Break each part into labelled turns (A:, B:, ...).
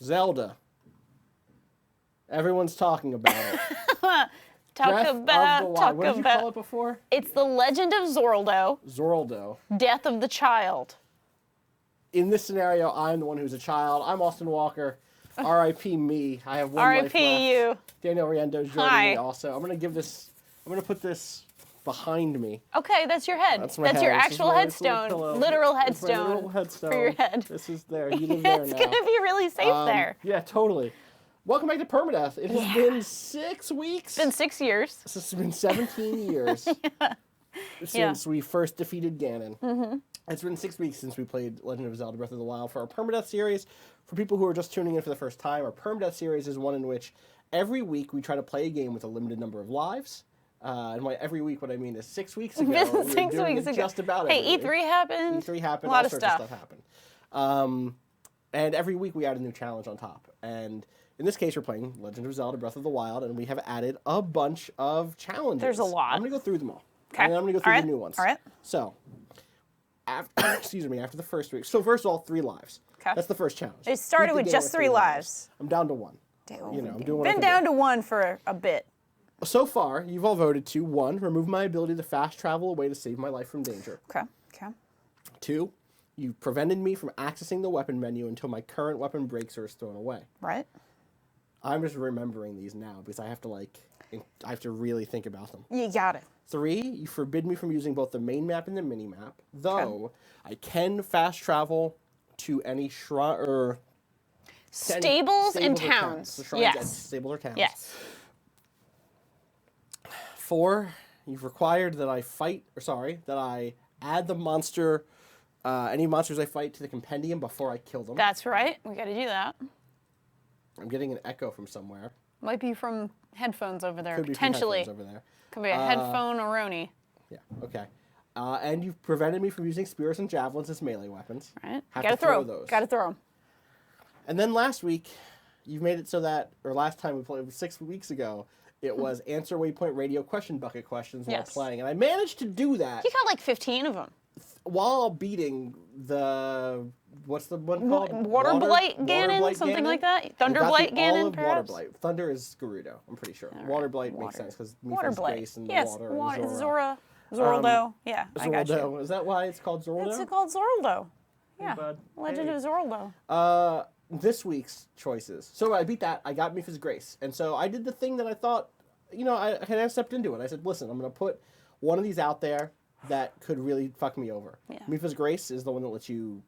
A: Zelda. Everyone's talking about it. What did you call it before?
B: It's The Legend of Zorldo.
A: Zorldo.
B: Death of the Child.
A: In this scenario, I'm the one who's a child. I'm Austin Walker. R.I.P. me. I have one life left.
B: R.I.P. you.
A: Daniel Riendo's joining me also. I'm gonna put this behind me.
B: Okay, that's your head.
A: That's my head.
B: Your actual headstone. Literal headstone.
A: Literal headstone.
B: For your head.
A: This is there. You live there
B: It's
A: now.
B: gonna be really safe there.
A: Yeah, totally. Welcome back to PERMADEATH. It has been 6 weeks.
B: It's been 6 years.
A: It's been 17 years since we first defeated Ganon. Mm-hmm. It's been 6 weeks since we played Legend of Zelda Breath of the Wild for our PERMADEATH series. For people who are just tuning in for the first time, our PERMADEATH series is one in which every week we try to play a game with a limited number of lives. And by every week, what I mean is 6 weeks ago. Just about
B: hey, E3 happened.
A: E3 happened.
B: A lot
A: all
B: of
A: sorts of stuff happened. And every week we add a new challenge on top. And in this case, we're playing Legend of Zelda Breath of the Wild, and we have added a bunch of challenges.
B: There's a lot.
A: I'm going to go through them all.
B: Okay.
A: And then I'm going to go through the new ones.
B: All right.
A: So, after the first week. So, first of all, 3 lives.
B: Okay.
A: That's the first challenge.
B: It started with just 3 lives.
A: I'm down to 1.
B: Damn.
A: You know, I'm doing what I
B: Been
A: can
B: down
A: do.
B: to 1 for a bit.
A: So far, you've all voted to 1, remove my ability to fast travel away to save my life from danger.
B: Okay. Okay.
A: 2, you prevented me from accessing the weapon menu until my current weapon breaks or is thrown away.
B: Right.
A: I'm just remembering these now because I have to really think about them.
B: You got it.
A: 3, you forbid me from using both the main map and the mini map, though I can fast travel to any shrine or
B: stables and towns.
A: The shrines and stables or towns.
B: Yes.
A: 4, you've required that I add the monster, any monsters I fight to the compendium before I kill them.
B: That's right. We got to do that.
A: I'm getting an echo from somewhere.
B: Might be from headphones over there.
A: Could be
B: potentially.
A: from headphones over there.
B: Could be a headphone-oroni.
A: Yeah. Okay. And you've prevented me from using spears and javelins as melee weapons.
B: Right.
A: Have
B: Gotta
A: to throw
B: throw
A: those.
B: Gotta throw them.
A: And then last week, you've made it so that, or last time we played, 6 weeks ago, it was answer Waypoint radio question bucket questions while playing. And I managed to do that.
B: You got like 15 of them.
A: While beating the, what's the one called?
B: Waterblight Ganon, something like that? Thunderblight Ganon, perhaps?
A: Waterblight. Thunder is Gerudo, I'm pretty sure. Right. Waterblight makes sense because Mipha's base and
B: yes,
A: water.
B: Zora. Zorldo. Yeah, I got you.
A: Is that why it's called Zorldo?
B: It's called Zorldo. Yeah.
A: Hey,
B: Legend of Zorldo.
A: This week's choices. So I beat that. I got Mipha's Grace. And so I did the thing that I thought, I kind of stepped into it. I said, listen, I'm going to put one of these out there that could really fuck me over. Yeah. Mipha's Grace is the one that lets you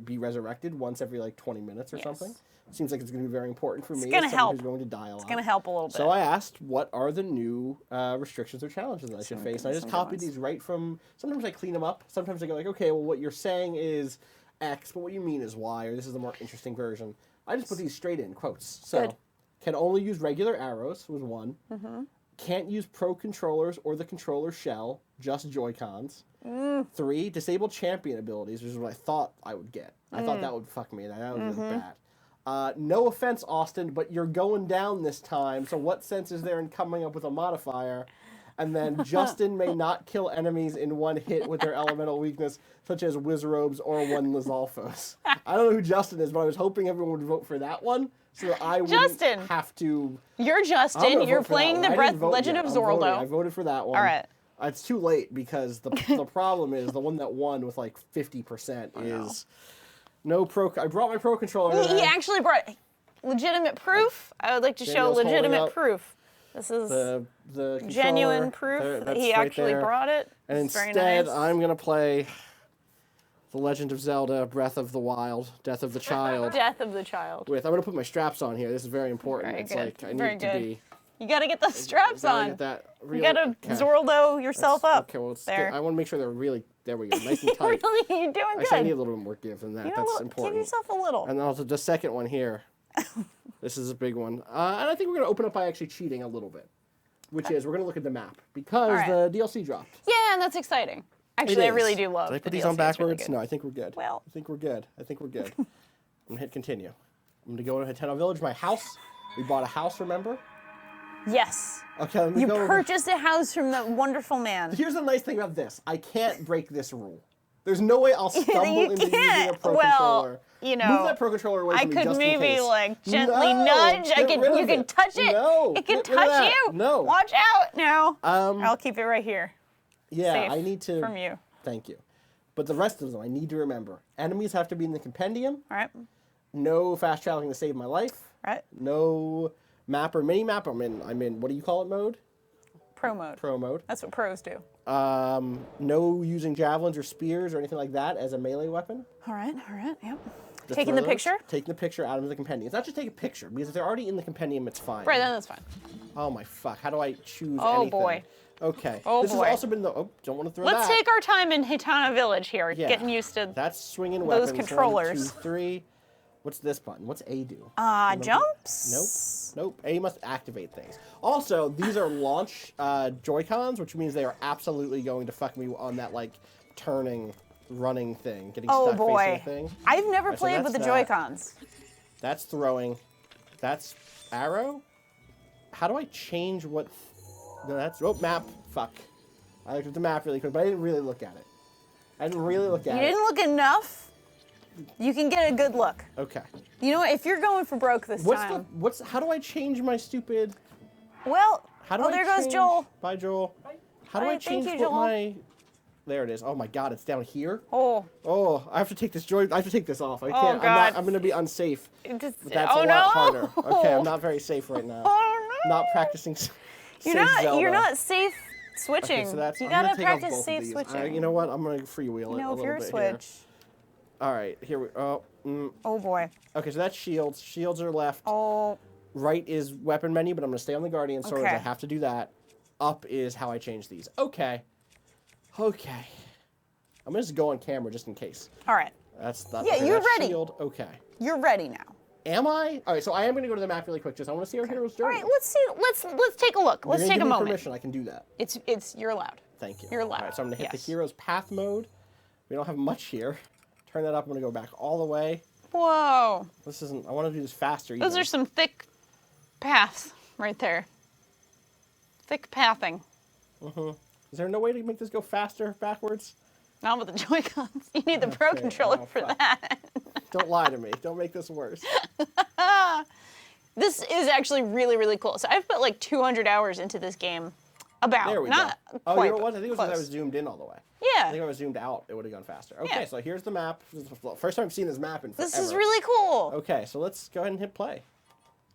A: be resurrected once every 20 minutes or something. Seems like it's going to be very important for me as someone who's going to die a lot.
B: It's going to help a little bit.
A: So I asked, what are the new restrictions or challenges that I should face? And I just copied these right from, sometimes I clean them up. Sometimes I go okay, well, what you're saying is X, but what you mean is Y, or this is the more interesting version. I just put these straight in, quotes. So, can only use regular arrows was 1. Mm-hmm. Can't use pro controllers or the controller shell, just Joy-Cons. 3, disable champion abilities, which is what I thought I would get. I thought that would fuck me, and that would be bad. No offense, Austin, but you're going down this time, so what sense is there in coming up with a modifier? And then Justin may not kill enemies in one hit with their elemental weakness, such as Wizrobes or one Lizalfos. I don't know who Justin is, but I was hoping everyone would vote for that one, so that I wouldn't have to...
B: You're Justin. You're playing the Legend of Zorldo.
A: I voted for that one.
B: All right.
A: It's too late because the problem is the one that won with 50% is no pro... I brought my pro controller.
B: He actually brought legitimate proof. I would like to show legitimate proof. This is
A: the
B: genuine proof that he actually brought it.
A: And instead, I'm going to play The Legend of Zelda, Breath of the Wild, Death of the Child.
B: Death of the Child.
A: I'm going to put my straps on here. This is very important.
B: Very
A: it's
B: good.
A: I need to be...
B: You got to get those straps on.
A: You got
B: to Zorldo yourself up.
A: Okay, well,
B: there.
A: I want to make sure they're really... There we go. Nice and tight.
B: You're doing good.
A: I need a little bit more give than that. That's important.
B: Give yourself a little.
A: And then also the second one here. This is a big one. And I think we're going to open up by actually cheating a little bit. Which is, we're going to look at the map. Because the DLC dropped.
B: Yeah, and that's exciting. Actually, I really do love
A: Did I put these
B: DLC.
A: on backwards?
B: Really
A: no, I think we're good.
B: Well.
A: I think we're good. I'm going to hit continue. I'm going to go to Hateno Village, my house. We bought a house, remember?
B: Yes.
A: Okay, let me
B: you
A: go.
B: Purchased a house from that wonderful man.
A: Here's the nice thing about this. I can't break this rule. There's no way I'll stumble into using a pro controller.
B: you know,
A: move that Pro Controller away from me just in case.
B: I could maybe like gently nudge. You can touch it.
A: No,
B: it can touch you.
A: No.
B: Watch out now. I'll keep it right here.
A: Yeah,
B: Safe
A: I need to.
B: From you.
A: Thank you. But the rest of them, I need to remember. Enemies have to be in the compendium.
B: All right.
A: No fast traveling to save my life.
B: Right.
A: No map or mini map. I'm in. What do you call it? Mode.
B: Pro mode.
A: Pro mode.
B: That's what pros do.
A: No using javelins or spears or anything like that as a melee weapon.
B: All right. Yep.
A: Just
B: taking the picture.
A: Taking the picture out of the compendium. It's not just take a picture because if they're already in the compendium, it's fine.
B: Right. Then that's fine.
A: Oh my fuck! How do I choose?
B: Oh
A: anything?
B: Boy.
A: Okay.
B: Oh
A: this
B: boy.
A: has also been the. Oh, don't want to throw
B: Let's
A: that.
B: take our time in Hitana Village here, getting used to.
A: That's swinging
B: those
A: weapons.
B: controllers.
A: 1, 2, 3. What's this button? What's A do?
B: Jumps?
A: Nope. A must activate things. Also, these are launch Joy-Cons, which means they are absolutely going to fuck me on that, like, turning, running thing. Getting stuck facing the thing.
B: I've never played with the Joy-Cons.
A: That's throwing. That's arrow? How do I change what... No, that's... Oh, map. Fuck. I looked at the map really quick, but I didn't really look at it. I didn't really look at it.
B: You didn't look enough? You can get a good look.
A: Okay.
B: You know what? If you're going for broke this time.
A: How do I change my stupid...
B: Well,
A: how do I
B: there goes Joel.
A: Bye, Joel. How do I change my... There it is. Oh my god, it's down here.
B: Oh.
A: Oh, I have to take this I have to take this off. I can't.
B: God.
A: I'm going to be unsafe. That's
B: a
A: lot harder. Okay, I'm not very safe right now.
B: Oh no.
A: Not practicing.
B: You're not safe switching.
A: Okay, so
B: you gotta practice safe switching.
A: You know what? I'm going to freewheel it a little bit here. All right, here we go.
B: Oh boy.
A: Okay, so that's shields. Shields are left.
B: Oh.
A: Right is weapon menu, but I'm going to stay on the Guardian Sword.
B: Okay.
A: I have to do that. Up is how I change these. Okay. Okay. I'm going to just go on camera just in case.
B: All right.
A: Yeah,
B: you're ready.
A: Shield. Okay.
B: You're ready now.
A: Am I? All right, so I am going to go to the map really quick. Just I want to see our hero's journey.
B: All right, let's see. Let's take a look. Let's take a moment.
A: Permission, I can do that.
B: You're allowed.
A: Thank you.
B: You're allowed.
A: All right, so I'm going to hit the hero's path mode. We don't have much here. Turn that up. I'm going to go back all the way.
B: Whoa.
A: This isn't. I want to do this faster.
B: Those are some thick paths right there. Thick pathing.
A: Is there no way to make this go faster backwards?
B: Not with the Joy-Cons. You need the Pro Controller for that.
A: Don't lie to me. Don't make this worse.
B: This is actually really, really cool. So I've put like 200 hours into this game.
A: There we
B: go.
A: Oh, you know what? I think it was because I was zoomed in all the way.
B: Yeah.
A: I think if I was zoomed out, it would have gone faster. Okay, so here's the map. First time I've seen this map in forever.
B: This is really cool.
A: Okay, so let's go ahead and hit play.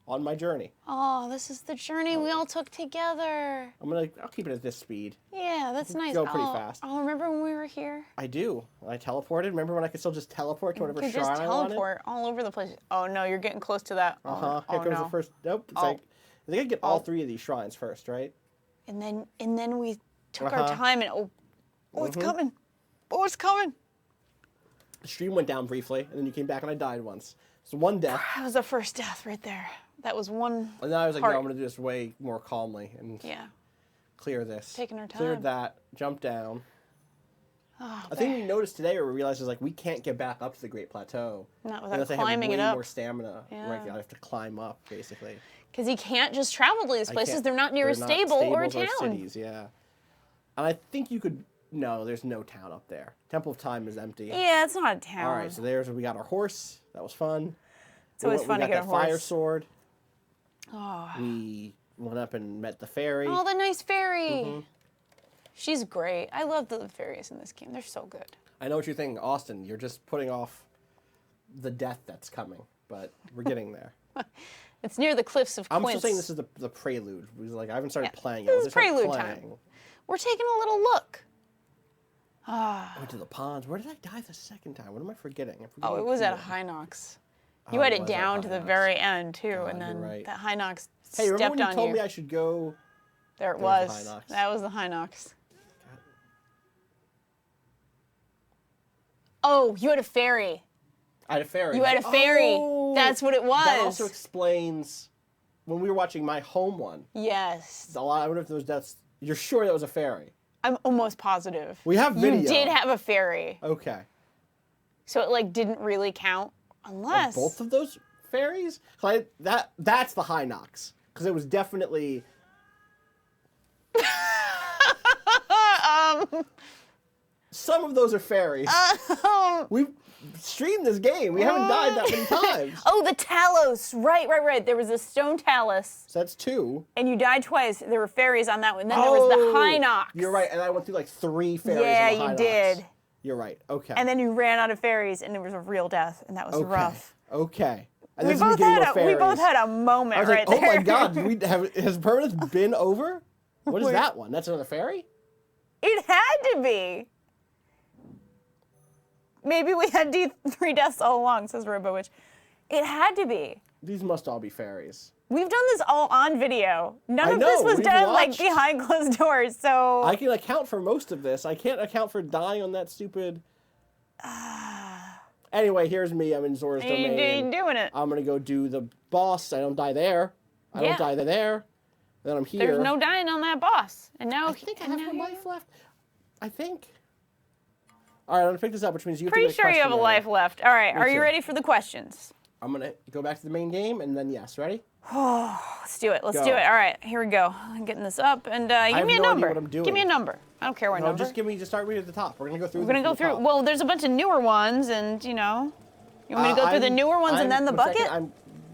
A: On my journey.
B: Oh, this is the journey we all took together.
A: I'll keep it at this speed.
B: Yeah, that's nice.
A: Go pretty fast.
B: Oh, remember when we were here?
A: I do. I teleported. Remember when I could still just teleport to whatever shrine I wanted?
B: You could just teleport all over the place. Oh no, you're getting close to that.
A: Here comes the first. Nope. It's like I think I get all 3 of these shrines first, right?
B: And then we took our time and it's coming. Oh, it's coming.
A: The stream went down briefly, and then you came back and I died once. So one death.
B: That was the first death right there. That was one.
A: And then I was like, no, I'm going to do this way more calmly and clear this.
B: Taking our time.
A: Cleared that, jumped down.
B: Oh,
A: I think we noticed today, or we realized, is like we can't get back up to the Great Plateau.
B: Not without climbing it up.
A: I have way more stamina.
B: Yeah.
A: Right, I have to climb up, basically.
B: Because you can't just travel to these places. They're not near a stable or a town.
A: Or cities, yeah. And I think you could... No, there's no town up there. Temple of Time is empty.
B: Yeah, it's not a town.
A: All right, so we got our horse. That was fun.
B: It's always fun to get a horse.
A: Fire sword.
B: Oh.
A: We went up and met the fairy.
B: Oh, the nice fairy. She's great. I love the fairies in this game. They're so good.
A: I know what you're thinking, Austin. You're just putting off the death that's coming, but we're getting there.
B: It's near the cliffs of Quince.
A: I'm still saying this is the prelude. I haven't started playing it.
B: This is prelude time. We're taking a little look.
A: I went to the ponds. Where did I die the second time? What am I forgetting?
B: Oh, it was at Hinox. You had it down to the very end, too, and then that Hinox stepped on you.
A: Hey, remember when you told me I should go?
B: There it was. That was the Hinox. Oh, you had a fairy.
A: I had a fairy.
B: You had a fairy. Oh, that's what it was.
A: That also explains when we were watching my home one.
B: Yes.
A: I wonder if those deaths. You're sure that was a fairy?
B: I'm almost positive.
A: We have video.
B: You did have a fairy.
A: Okay.
B: So it like didn't really count unless
A: both of those fairies. That's the Hinox because it was definitely. Some of those are fairies. streamed this game. We haven't died that many times.
B: Oh, the Talos. Right. There was a stone Talos.
A: So that's 2.
B: And you died twice. There were fairies on that one. Then there was the Hinox.
A: You're right, and I went through like 3 fairies.
B: Yeah,
A: in the
B: you
A: Hinox.
B: did.
A: You're right. Okay.
B: And then you ran out of fairies, and it was a real death, and that was rough.
A: Okay. And
B: We both had a moment
A: I was
B: right
A: like,
B: there.
A: oh my God, has Permanence been over? What is that one? That's another fairy?
B: It had to be. Maybe we had 3 deaths all along, says RoboWitch. It had to be.
A: These must all be fairies.
B: We've done this all on video. None of this was done like behind closed doors, so.
A: I can account for most of this. I can't account for dying on that stupid. Anyway, here's me. I'm in Zora's domain.
B: You're doing it.
A: I'm gonna go do the boss. I don't die there. I don't die there. Then I'm here.
B: There's no dying on that boss. And now
A: I think I have 1 life left. I think. All right, I'm gonna pick this up, which means you have to
B: Pretty sure you have a life left. All right, are you ready for the questions?
A: I'm gonna go back to the main game, and then yes, ready?
B: Let's do it. Let's do it. All right, here we go. I'm getting this up, and give me a number.
A: Idea what I'm doing.
B: Give me a number. I don't care what number.
A: Just start me at the top. We're gonna go through.
B: We're gonna go through. Well, there's a bunch of newer ones, and you want me to go through the newer ones and then the bucket?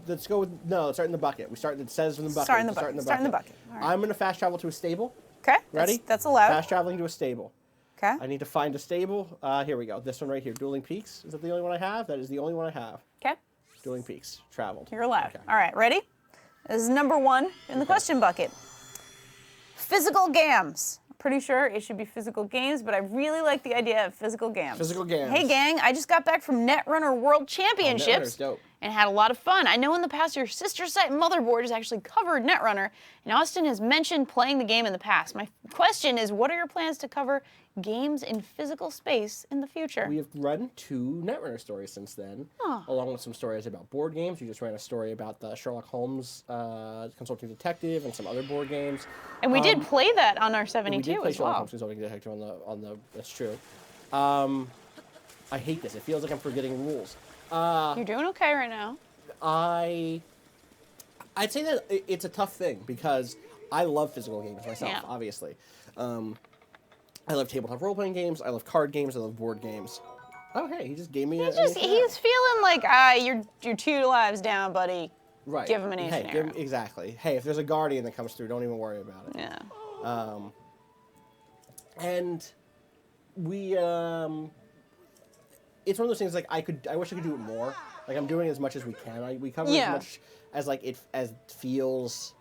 A: Let's go with let's start in the bucket. It says from the bucket.
B: Start in the bucket. All right.
A: I'm gonna fast travel to a stable.
B: Okay.
A: Ready?
B: That's allowed.
A: Fast traveling to a stable.
B: Okay.
A: I need to find a stable. Here we go. This one right here, Dueling Peaks. Is that the only one I have? That is the only one I have.
B: Okay.
A: Dueling Peaks. Traveled.
B: You're allowed.
A: Okay.
B: All right, ready? This is number 1 in the question bucket. Physical games. I'm pretty sure it should be physical games, but I really like the idea of physical games.
A: Physical games.
B: Hey, gang, I just got back from Netrunner World Championships.
A: Netrunner's dope.
B: And had a lot of fun. I know in the past your sister site Motherboard has actually covered Netrunner, and Austin has mentioned playing the game in the past. My question is, what are your plans to cover games in physical space in the future?
A: We have run 2 Netrunner stories since then, along with some stories about board games. We just ran a story about the Sherlock Holmes Consulting Detective and some other board games.
B: And we did play that on our 72
A: we did play
B: as
A: Sherlock
B: well.
A: Holmes Consulting Detective on the. That's true. I hate this. It feels like I'm forgetting rules.
B: You're doing okay right now.
A: I'd say that it's a tough thing because I love physical games myself, obviously. I love tabletop role-playing games, I love card games, I love board games. Oh, hey, he just gave me
B: He's feeling like, you're 2 lives down, buddy.
A: Right.
B: Give him an ancient arrow.
A: Exactly. Hey, if there's a guardian that comes through, don't even worry about it.
B: Yeah.
A: And we, it's one of those things like I wish I could do it more. Like I'm doing as much as we can. We cover as much as like it feels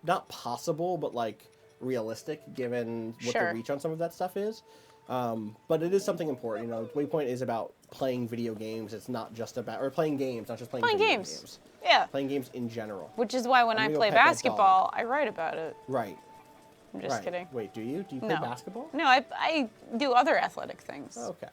A: not possible, but like realistic given what the reach on some of that stuff is. But it is something important. Waypoint is about playing video games. It's not just about playing games, not just playing games.
B: Yeah.
A: Playing games in general.
B: Which is why when I play basketball, I write about it.
A: Right.
B: I'm just kidding.
A: Wait, do you? Do you play basketball?
B: No, I do other athletic things.
A: Oh, okay.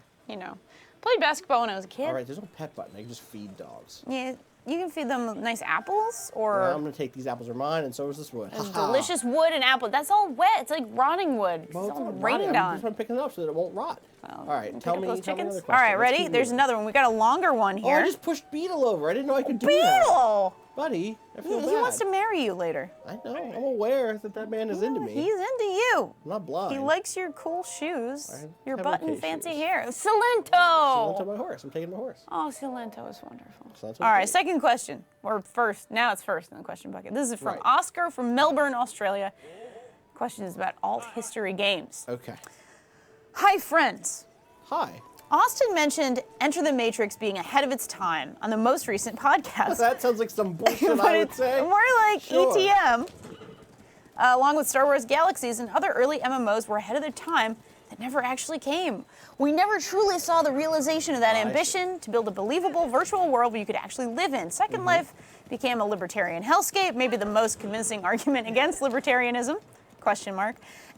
B: Played basketball when I was a kid.
A: All right, there's no pet button. I can just feed dogs.
B: Yeah, you can feed them nice apples, or...
A: Well, I'm going to take these apples are mine, and so is this wood.
B: There's delicious wood and apple. That's all wet. It's like rotting wood.
A: Well,
B: it's all
A: rained
B: on.
A: I'm just picking it up so that it won't rot.
B: Well,
A: all right, tell me another question.
B: All right, ready? There's another one. We got a longer one here.
A: Oh, I just pushed Beetle over. I didn't know I could do that.
B: Beetle!
A: Buddy, I feel bad.
B: He wants to marry you later.
A: I know. I'm aware that man is into me.
B: He's into you.
A: I'm not blind.
B: He likes your cool shoes, your
A: button
B: fancy
A: shoes.
B: hair. Silento!
A: Silento, my horse. I'm taking my horse.
B: Oh, Silento is wonderful.
A: Silento
B: All right,
A: great.
B: second question. Or first. Now it's first in the question bucket. This is from Oscar from Melbourne, Australia. Question is about alt history games.
A: Okay.
B: Hi, friends.
A: Hi.
B: Austin mentioned Enter the Matrix being ahead of its time on the most recent podcast.
A: That sounds like some bullshit I would say.
B: More like ETM. Along with Star Wars Galaxies and other early MMOs were ahead of their time that never actually came. We never truly saw the realization of that ambition to build a believable virtual world where you could actually live in. Second Life became a libertarian hellscape, maybe the most convincing argument against libertarianism, ?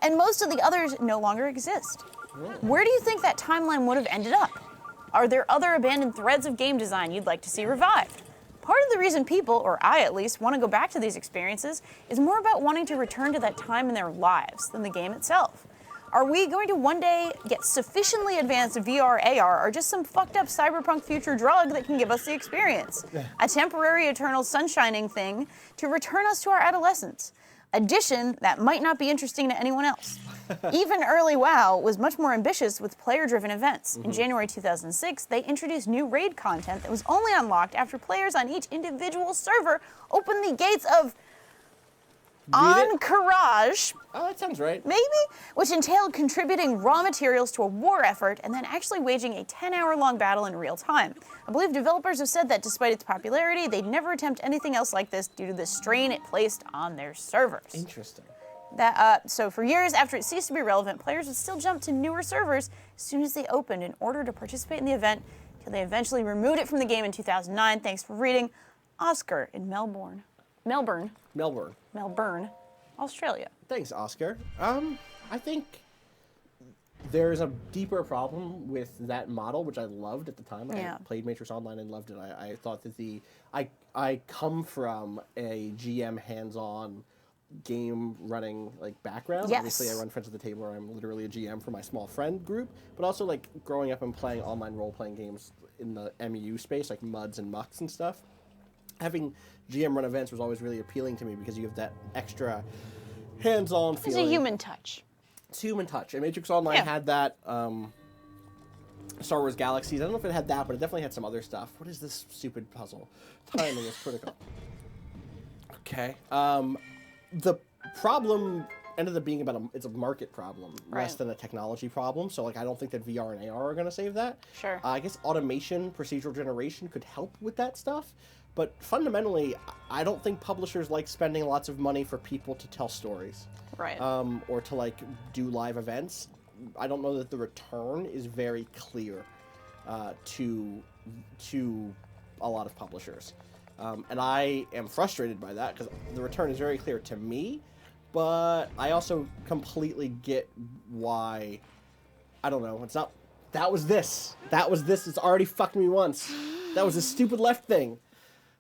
B: And most of the others no longer exist. Where do you think that timeline would have ended up? Are there other abandoned threads of game design you'd like to see revived? Part of the reason people, or I at least, want to go back to these experiences is more about wanting to return to that time in their lives than the game itself. Are we going to one day get sufficiently advanced VR, AR, or just some fucked up cyberpunk future drug that can give us the experience? A temporary eternal sunshining thing to return us to our adolescence. Addition that might not be interesting to anyone else. Even early WoW was much more ambitious with player-driven events. In January 2006, they introduced new raid content that was only unlocked after players on each individual server opened the gates of Encourage.
A: Oh, that sounds right.
B: Maybe? Which entailed contributing raw materials to a war effort and then actually waging a 10-hour-long battle in real time. I believe developers have said that despite its popularity, they'd never attempt anything else like this due to the strain it placed on their servers.
A: Interesting.
B: So for years after it ceased to be relevant, players would still jump to newer servers as soon as they opened in order to participate in the event, until they eventually removed it from the game in 2009. Thanks for reading. Oscar in Melbourne, Australia.
A: Thanks, Oscar. I think there's a deeper problem with that model, which I loved at the time. I played Matrix Online and loved it. I thought that I come from a GM hands-on game running background.
B: Yes.
A: Obviously, I run Friends at the Table, where I'm literally a GM for my small friend group, but also growing up and playing online role-playing games in the MEU space, like MUDs and MUCs and stuff. Having GM run events was always really appealing to me because you have that extra hands-on feeling.
B: It's a human touch.
A: It's human touch. And Matrix Online had that. Star Wars Galaxies, I don't know if it had that, but it definitely had some other stuff. What is this stupid puzzle? Timing is critical. Okay. The problem ended up being it's a market problem less than a technology problem. So I don't think that VR and AR are going to save that.
B: Sure.
A: I guess automation, procedural generation could help with that stuff. But fundamentally, I don't think publishers like spending lots of money for people to tell stories.
B: Right.
A: Or to do live events. I don't know that the return is very clear to a lot of publishers. And I am frustrated by that because the return is very clear to me, but I also completely get why. I don't know. It's not. That was this. It's already fucked me once. That was a stupid left thing.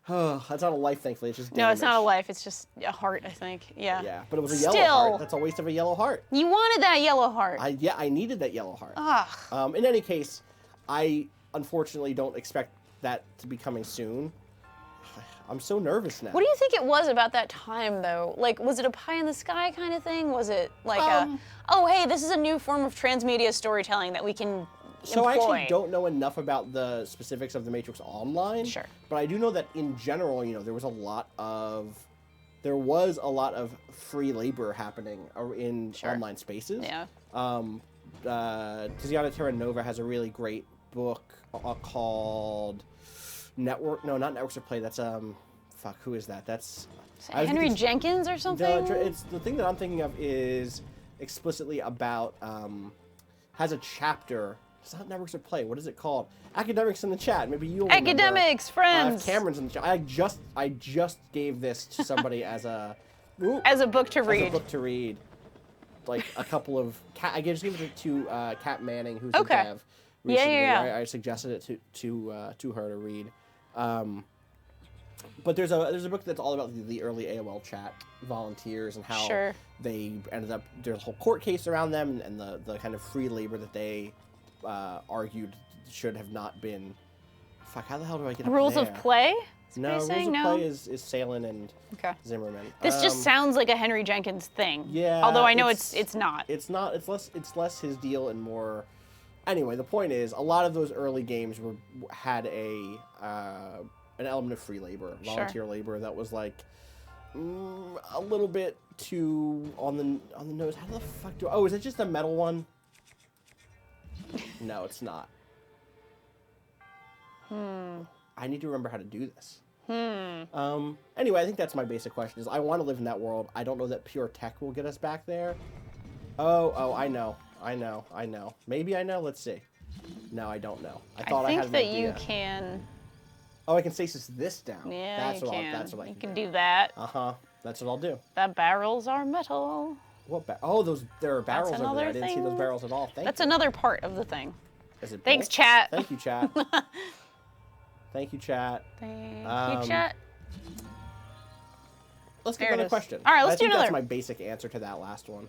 A: Oh, that's not a life, thankfully. It's just damage.
B: No, it's not a life. It's just a heart, I think. Yeah.
A: Yeah, but it was a yellow heart. That's a waste of a yellow heart.
B: You wanted that yellow heart.
A: I needed that yellow heart.
B: Ugh.
A: In any case, I unfortunately don't expect that to be coming soon. I'm so nervous now.
B: What do you think it was about that time, though? Was it a pie in the sky kind of thing? Was it oh, hey, this is a new form of transmedia storytelling that we can
A: So
B: employ?
A: I actually don't know enough about the specifics of the Matrix Online.
B: Sure.
A: But I do know that in general, there was a lot of free labor happening in online spaces.
B: Yeah.
A: Tiziana Terranova has a really great book called Network. No, not Networks of Play. That's who is that? That's
B: Henry Jenkins or something?
A: No, it's the thing that I'm thinking of is explicitly about has a chapter. It's not Networks of Play. What is it called? Academics in the chat. Maybe you'll
B: Academics, friends.
A: Cameron's in the chat. I just gave this to somebody as a
B: as a book to read.
A: As a book to read. A couple of I just gave it to Kat Manning, who's a dev. Recently.
B: Yeah.
A: I suggested it to her to read. But there's a book that's all about the early AOL chat volunteers and how they ended up. There's a whole court case around them and the kind of free labor that they argued should have not been. Fuck, how the hell do I get up
B: Rules
A: there?
B: of Play?
A: No, Rules of Play is Salen and Zimmerman.
B: This just sounds like a Henry Jenkins thing.
A: Yeah.
B: Although I know it's not.
A: It's not. It's less his deal and more. Anyway, the point is, a lot of those early games had an element of free labor, volunteer labor that was a little bit too on the nose. How the fuck do? Oh, is it just a metal one? No, it's not. I need to remember how to do this. Anyway, I think that's my basic question. Is I want to live in that world. I don't know that pure tech will get us back there. Oh, I know. Maybe I know. Let's see. No, I don't know. I thought I had an idea.
B: I think that you can.
A: Oh, I can stasis this down.
B: Yeah,
A: that's
B: you
A: what
B: can.
A: That's what I
B: can do that.
A: That's what I'll do.
B: The barrels are metal.
A: What? There are barrels over there. I didn't see those barrels at all.
B: That's another part of the thing.
A: Is it?
B: Thanks,
A: both?
B: chat.
A: Thank you, chat. Thank you, chat.
B: Thank you, chat.
A: Let's get another question.
B: All right, let's do another.
A: That's my basic answer to that last one.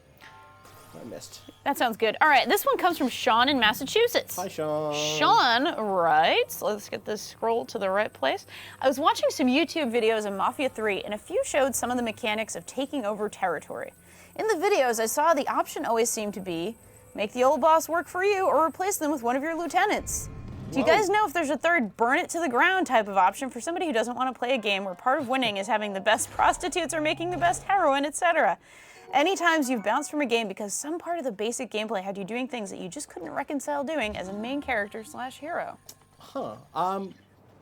A: I missed.
B: That sounds good. All right, this one comes from Sean in Massachusetts.
A: Hi, Sean.
B: Sean writes, let's get this scroll to the right place. I was watching some YouTube videos of Mafia 3, and a few showed some of the mechanics of taking over territory. In the videos I saw, the option always seemed to be make the old boss work for you or replace them with one of your lieutenants. Do you guys know if there's a third burn it to the ground type of option for somebody who doesn't want to play a game where part of winning is having the best prostitutes or making the best heroine, etc.? Any times you've bounced from a game because some part of the basic gameplay had you doing things that you just couldn't reconcile doing as a main character / hero?
A: Huh.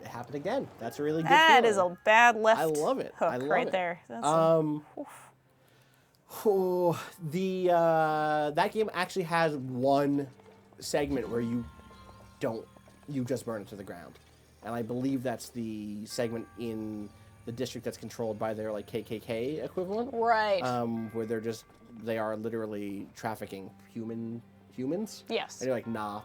A: It happened again. That's a really good
B: That
A: feeling.
B: is a bad left
A: I love it.
B: hook
A: I love
B: right
A: it.
B: there. That's
A: that game actually has one segment where you just burn it to the ground, and I believe that's the segment in the district that's controlled by their like KKK equivalent,
B: right.
A: Where they are literally trafficking humans.
B: Yes.
A: And you're like, nah,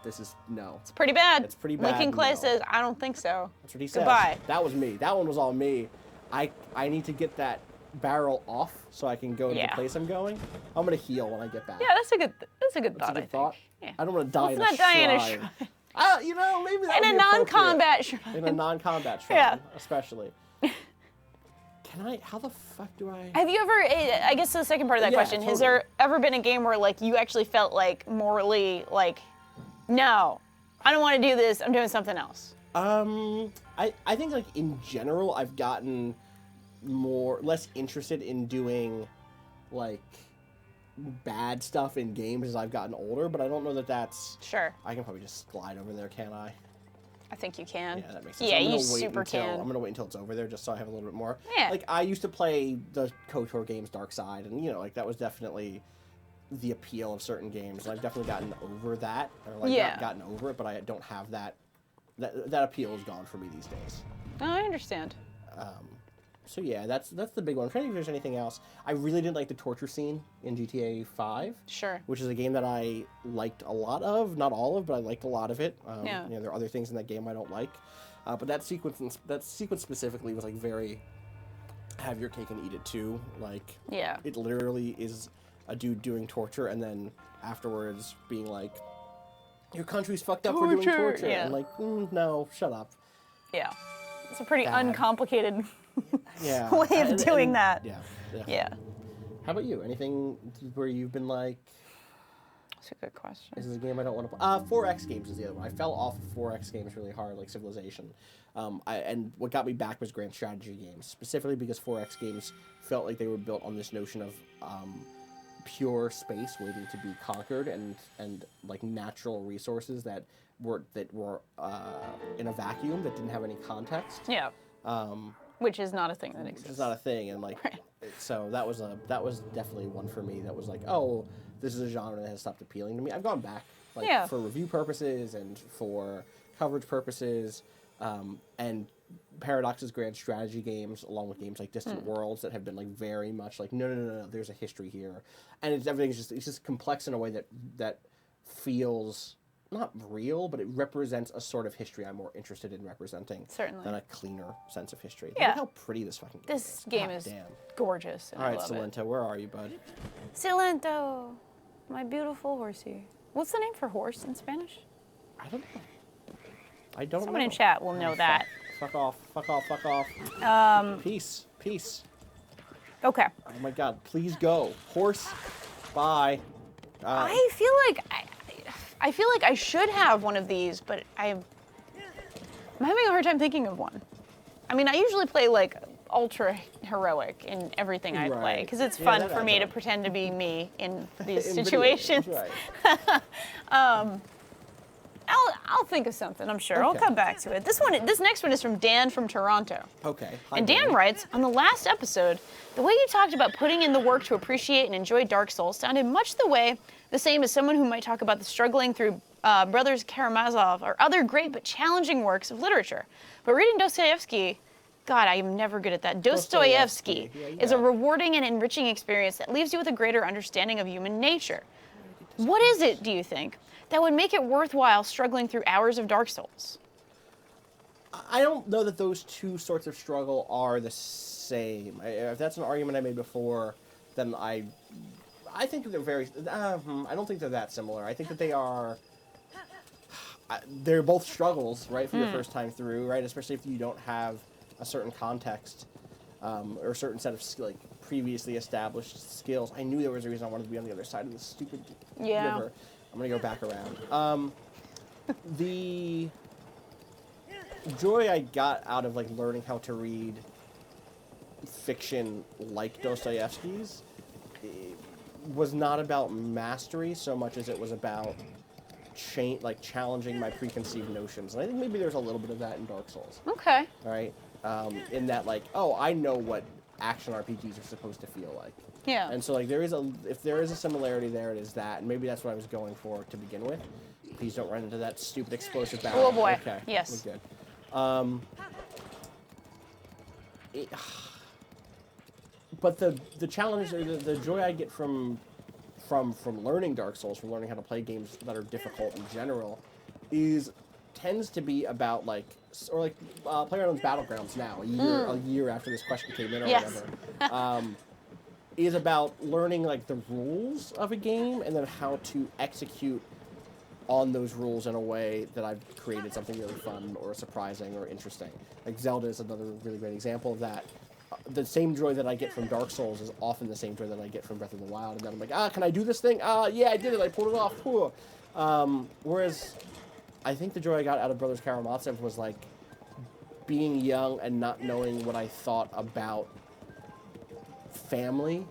A: no.
B: It's pretty bad.
A: It's pretty bad.
B: Lincoln Clay
A: no.
B: says, I don't think so.
A: That's what he said.
B: Goodbye.
A: That was me. That one was all me. I need to get that barrel off so I can go to the place I'm going. I'm gonna heal when I get back.
B: Yeah, that's a good thought.
A: That's a good
B: I
A: thought.
B: think. Yeah.
A: I don't want to die in a
B: Let's not die in a
A: shrine.
B: shrine.
A: Maybe that
B: In
A: would
B: a
A: be
B: non-combat
A: appropriate.
B: shrine.
A: In a non-combat shrine,
B: Yeah.
A: especially. How the fuck do I?
B: Have you ever? I guess the second part of that
A: Yeah,
B: question:
A: totally.
B: Has there ever been a game where like you actually felt like morally like, no, I don't want to do this. I'm doing something else.
A: I think like in general, I've gotten less interested in doing like bad stuff in games as I've gotten older, but I don't know that that's...
B: Sure.
A: I can probably just glide over there, can't I?
B: I think you can.
A: Yeah, that makes sense.
B: Yeah,
A: I'm
B: you
A: gonna wait
B: super can.
A: I'm gonna wait until it's over there just so I have a little bit more.
B: Yeah.
A: Like, I used to play the KOTOR games Dark Side, and, like, that was definitely the appeal of certain games. And I've definitely gotten over that, or, like, not gotten over it, but I don't have that appeal is gone for me these days.
B: Oh, I understand.
A: So yeah, that's the big one. I'm trying to think if there's anything else. I really didn't like the torture scene in GTA 5.
B: Sure.
A: Which is a game that I liked a lot of, not all of, but I liked a lot of it.
B: Yeah.
A: There are other things in that game I don't like, but that sequence specifically was like very have your cake and eat it too. Like,
B: yeah,
A: it literally is a dude doing torture and then afterwards being like, your country's fucked up for doing torture.
B: Yeah.
A: And like, no, shut up.
B: Yeah. It's a pretty
A: Bad.
B: uncomplicated
A: way
B: of doing that.
A: Yeah.
B: Yeah.
A: How about you? Anything where you've been like,
B: that's a good question.
A: this is a game I don't want to play? 4X games is the other one. I fell off of 4X games really hard, like Civilization. And what got me back was grand strategy games, specifically because 4X games felt like they were built on this notion of pure space waiting to be conquered and like natural resources that were in a vacuum that didn't have any context.
B: Yeah. Which is not a thing that exists.
A: It's not a thing, and like, so that was definitely one for me. That was like, oh, this is a genre that has stopped appealing to me. I've gone back, like, for review purposes and for coverage purposes, and Paradox's grand strategy games, along with games like Distant Worlds, that have been like very much like, no, there's a history here, and everything's just complex in a way that feels not real, but it represents a sort of history I'm more interested in representing than a cleaner sense of history.
B: Yeah.
A: Look how pretty this fucking game is.
B: This game is gorgeous.
A: All right, Silento, where are you, bud?
B: Silento, my beautiful horsey. What's the name for horse in Spanish?
A: I don't know.
B: Someone in chat will know that.
A: Fuck off. Peace.
B: Okay.
A: Oh my god, please go. Horse, bye.
B: I feel like I should have one of these, but I'm having a hard time thinking of one. I mean, I usually play like ultra heroic in everything I play because it's fun for me to pretend to be me in these situations.
A: Right.
B: I'll think of something, I'm sure. I'll come back to it. This next one is from Dan from Toronto.
A: Okay. Hi,
B: And Dan writes, on the last episode, the way you talked about putting in the work to appreciate and enjoy Dark Souls sounded much the same as someone who might talk about the struggling through Brothers Karamazov or other great but challenging works of literature. But reading Dostoevsky, God, I am never good at that. Dostoevsky is a rewarding and enriching experience that leaves you with a greater understanding of human nature. What is it, do you think, that would make it worthwhile struggling through hours of Dark Souls?
A: I don't know that those two sorts of struggle are the same. If that's an argument I made before, then I think that they're very... I don't think they're that similar. I think that they are... They're both struggles, right, for your first time through, right? Especially if you don't have a certain context. or a certain set of like previously established skills, I knew there was a reason I wanted to be on the other side of this stupid river. I'm gonna go back around. The joy I got out of like learning how to read fiction like Dostoevsky's was not about mastery so much as it was about challenging my preconceived notions. And I think maybe there's a little bit of that in Dark Souls.
B: Okay.
A: Right? In that, like, oh, I know what action RPGs are supposed to feel like.
B: Yeah.
A: And so, like, if there is a similarity there, it is that. And maybe that's what I was going for to begin with. Please don't run into that stupid explosive battle.
B: Oh, boy.
A: Okay.
B: Yes.
A: We're good. But the challenge, or the joy I get from learning Dark Souls, from learning how to play games that are difficult in general, tends to be about PlayerUnknown's Battlegrounds now, a year after this question came in or whatever, is about learning like the rules of a game and then how to execute on those rules in a way that I've created something really fun or surprising or interesting. Like Zelda is another really great example of that. The same joy that I get from Dark Souls is often the same joy that I get from Breath of the Wild. And then I'm like, can I do this thing? Yeah, I did it. I pulled it off. Cool. Whereas I think the joy I got out of Brothers Karamazov was like being young and not knowing what I thought about family,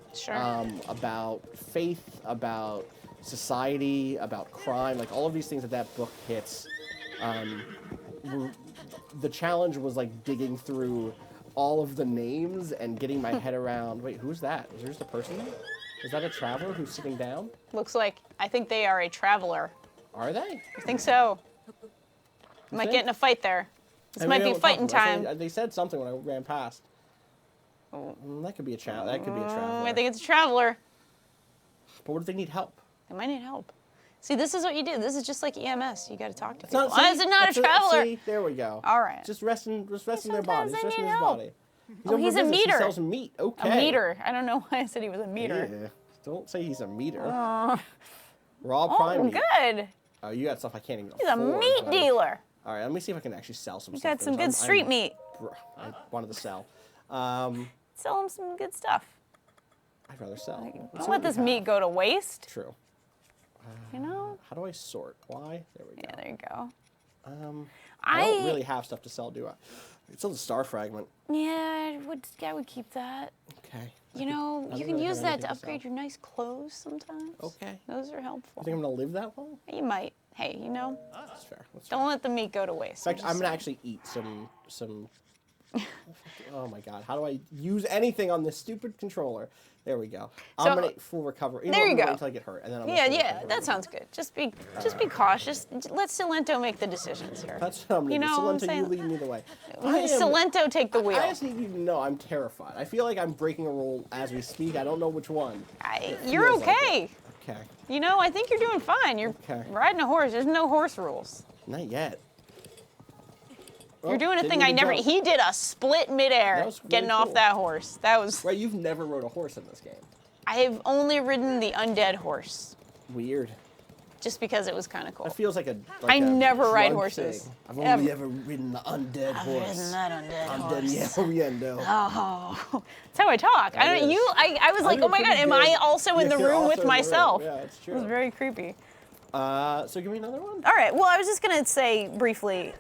A: about faith, about society, about crime, like all of these things that book hits. The challenge was like digging through all of the names and getting my head around, wait, who's that? Is there just a person there? Is that a traveler who's sitting down?
B: Looks like, I think they are a traveler.
A: Are they?
B: I think so. Might get in a fight there. This might be fighting time.
A: They said something when I ran past. That could be a traveler.
B: I think it's a traveler.
A: But what if they need help?
B: They might need help. See, this is what you do. This is just like EMS. You got to talk to people.
A: Why
B: is it not a traveler?
A: See, there we go.
B: All right.
A: Just resting their body. Just resting his body.
B: He's a meter.
A: He sells meat. Okay.
B: A meter. I don't know why I said he was a meter.
A: Yeah. Don't say he's a meter. Raw prime meat.
B: Good.
A: Oh, you got stuff I can't even
B: He's a meat dealer.
A: All right, let me see if I can actually sell some
B: You
A: stuff.
B: got some good street meat.
A: I wanted to sell.
B: Sell him some good stuff.
A: I'd rather sell.
B: Don't let this meat go to waste.
A: True.
B: You know?
A: How do I sort? Why? There we go.
B: Yeah, there you go.
A: I don't really have stuff to sell, do I? It's still the star fragment.
B: Yeah, I would keep that.
A: Okay.
B: You know, you can use that to upgrade your nice clothes sometimes.
A: Okay.
B: Those are helpful.
A: You think I'm going to live that long?
B: You might. Hey, you know.
A: That's fair.
B: Don't let the meat go to waste.
A: In fact, I'm going to actually eat some... Oh my god, how do I use anything on this stupid controller? There we go.
B: So,
A: I'm gonna full recovery.
B: There you go.
A: Until I get hurt, and then I'm
B: that sounds good. Just be cautious. Let Silento make the decisions here.
A: That's what I'm gonna do.
B: Know what I'm
A: Silento,
B: saying?
A: you lead me the way.
B: Silento, take the wheel.
A: I just need you to know I'm terrified. I feel like I'm breaking a rule as we speak. I don't know which one.
B: You're okay.
A: Like okay.
B: You know, I think you're doing fine. You're riding a horse. There's no horse rules.
A: Not yet.
B: You're doing a thing I never. He did a split midair, getting off that horse. That was.
A: Right, you've never rode a horse in this game.
B: I have only ridden the undead horse.
A: Weird.
B: Just because it was kind of cool.
A: It feels like a.
B: I never ride horses.
A: I've only ever ridden the undead horse.
B: I've ridden that undead horse.
A: Undead
B: Oh, that's how I talk. I was like, oh my god, am I also in the room with myself?
A: Yeah, it's true.
B: It was very creepy.
A: So give me another one.
B: All right. Well, I was just gonna say briefly,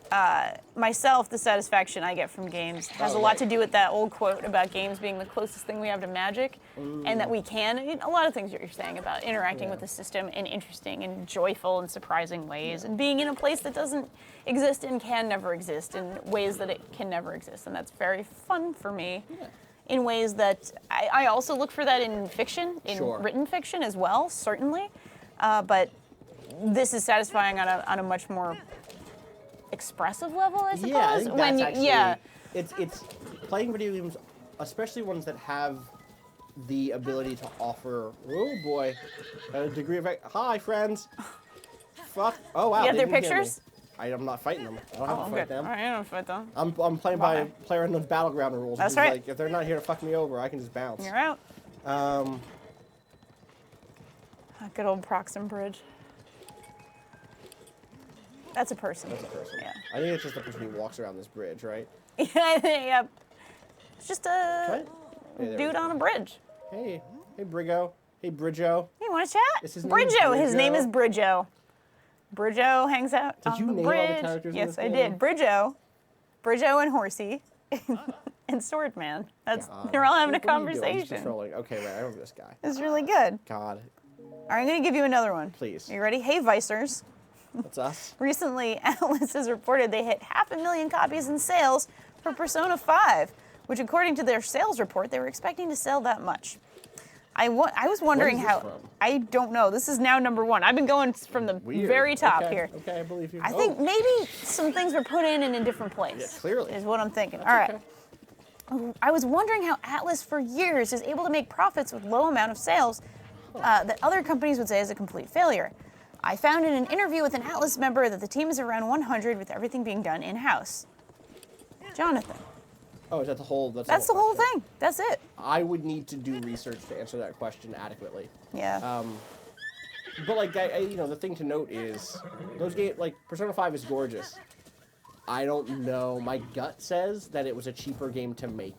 B: myself, the satisfaction I get from games has a lot to do with that old quote about games being the closest thing we have to magic, and that we can. A lot of things that you're saying about interacting with the system in interesting and joyful and surprising ways, and being in a place that doesn't exist and can never exist in ways that it can never exist, and that's very fun for me.
A: Yeah.
B: In ways that I also look for that in fiction, in written fiction as well, certainly, but. This is satisfying on a much more expressive level, I suppose.
A: Yeah, I think that's actually, it's playing video games, especially ones that have the ability to offer, oh boy, a degree of, hi friends. Fuck, oh wow.
B: You have their pictures?
A: I'm not fighting them. I don't have to fight them.
B: All right, I don't fight them.
A: I'm playing by PlayerUnknown's Battleground rules.
B: That's right.
A: Like, if they're not here to fuck me over, I can just bounce.
B: You're out. Good old PROXIM bridge. That's a person.
A: That's a person.
B: Yeah.
A: I think it's just the person who walks around this bridge, right?
B: Yep. It's just a dude on a bridge.
A: Hey, Brigo. Hey, Bridgo.
B: Hey, want to chat?
A: Is his name
B: Bridgo. His name is
A: Bridgo?
B: Bridgo. Bridgo hangs out
A: Did
B: on
A: you
B: the
A: name
B: bridge.
A: all the characters in
B: Yes,
A: this
B: I
A: game?
B: did. Bridgo and Horsey, and Swordman. They're all having a
A: What are you doing? He's
B: conversation.
A: patrolling. Okay, right. I remember this guy.
B: It's really good.
A: God,
B: All right, I'm going to give you another one.
A: please.
B: Are you ready? Hey, Vicers.
A: That's us.
B: Recently, Atlas has reported they hit 500,000 copies in sales for Persona 5, which according to their sales report, they were expecting to sell that much. I was wondering
A: What is
B: how.
A: this from?
B: I don't know. This is now #1. I've been going from the
A: Weird.
B: very top
A: Okay,
B: here.
A: Okay, I believe you.
B: I think maybe some things were put in a different place.
A: Yeah, clearly.
B: Is what I'm thinking.
A: That's
B: All right.
A: okay.
B: I was wondering how Atlas for years is able to make profits with low amount of sales that other companies would say is a complete failure. I found in an interview with an Atlas member that the team is around 100 with everything being done in-house. Jonathan.
A: Oh, is that the whole?
B: That's the whole thing. That's it.
A: I would need to do research to answer that question adequately.
B: Yeah.
A: But like, the thing to note is those games, like Persona 5 is gorgeous. I don't know. My gut says that it was a cheaper game to make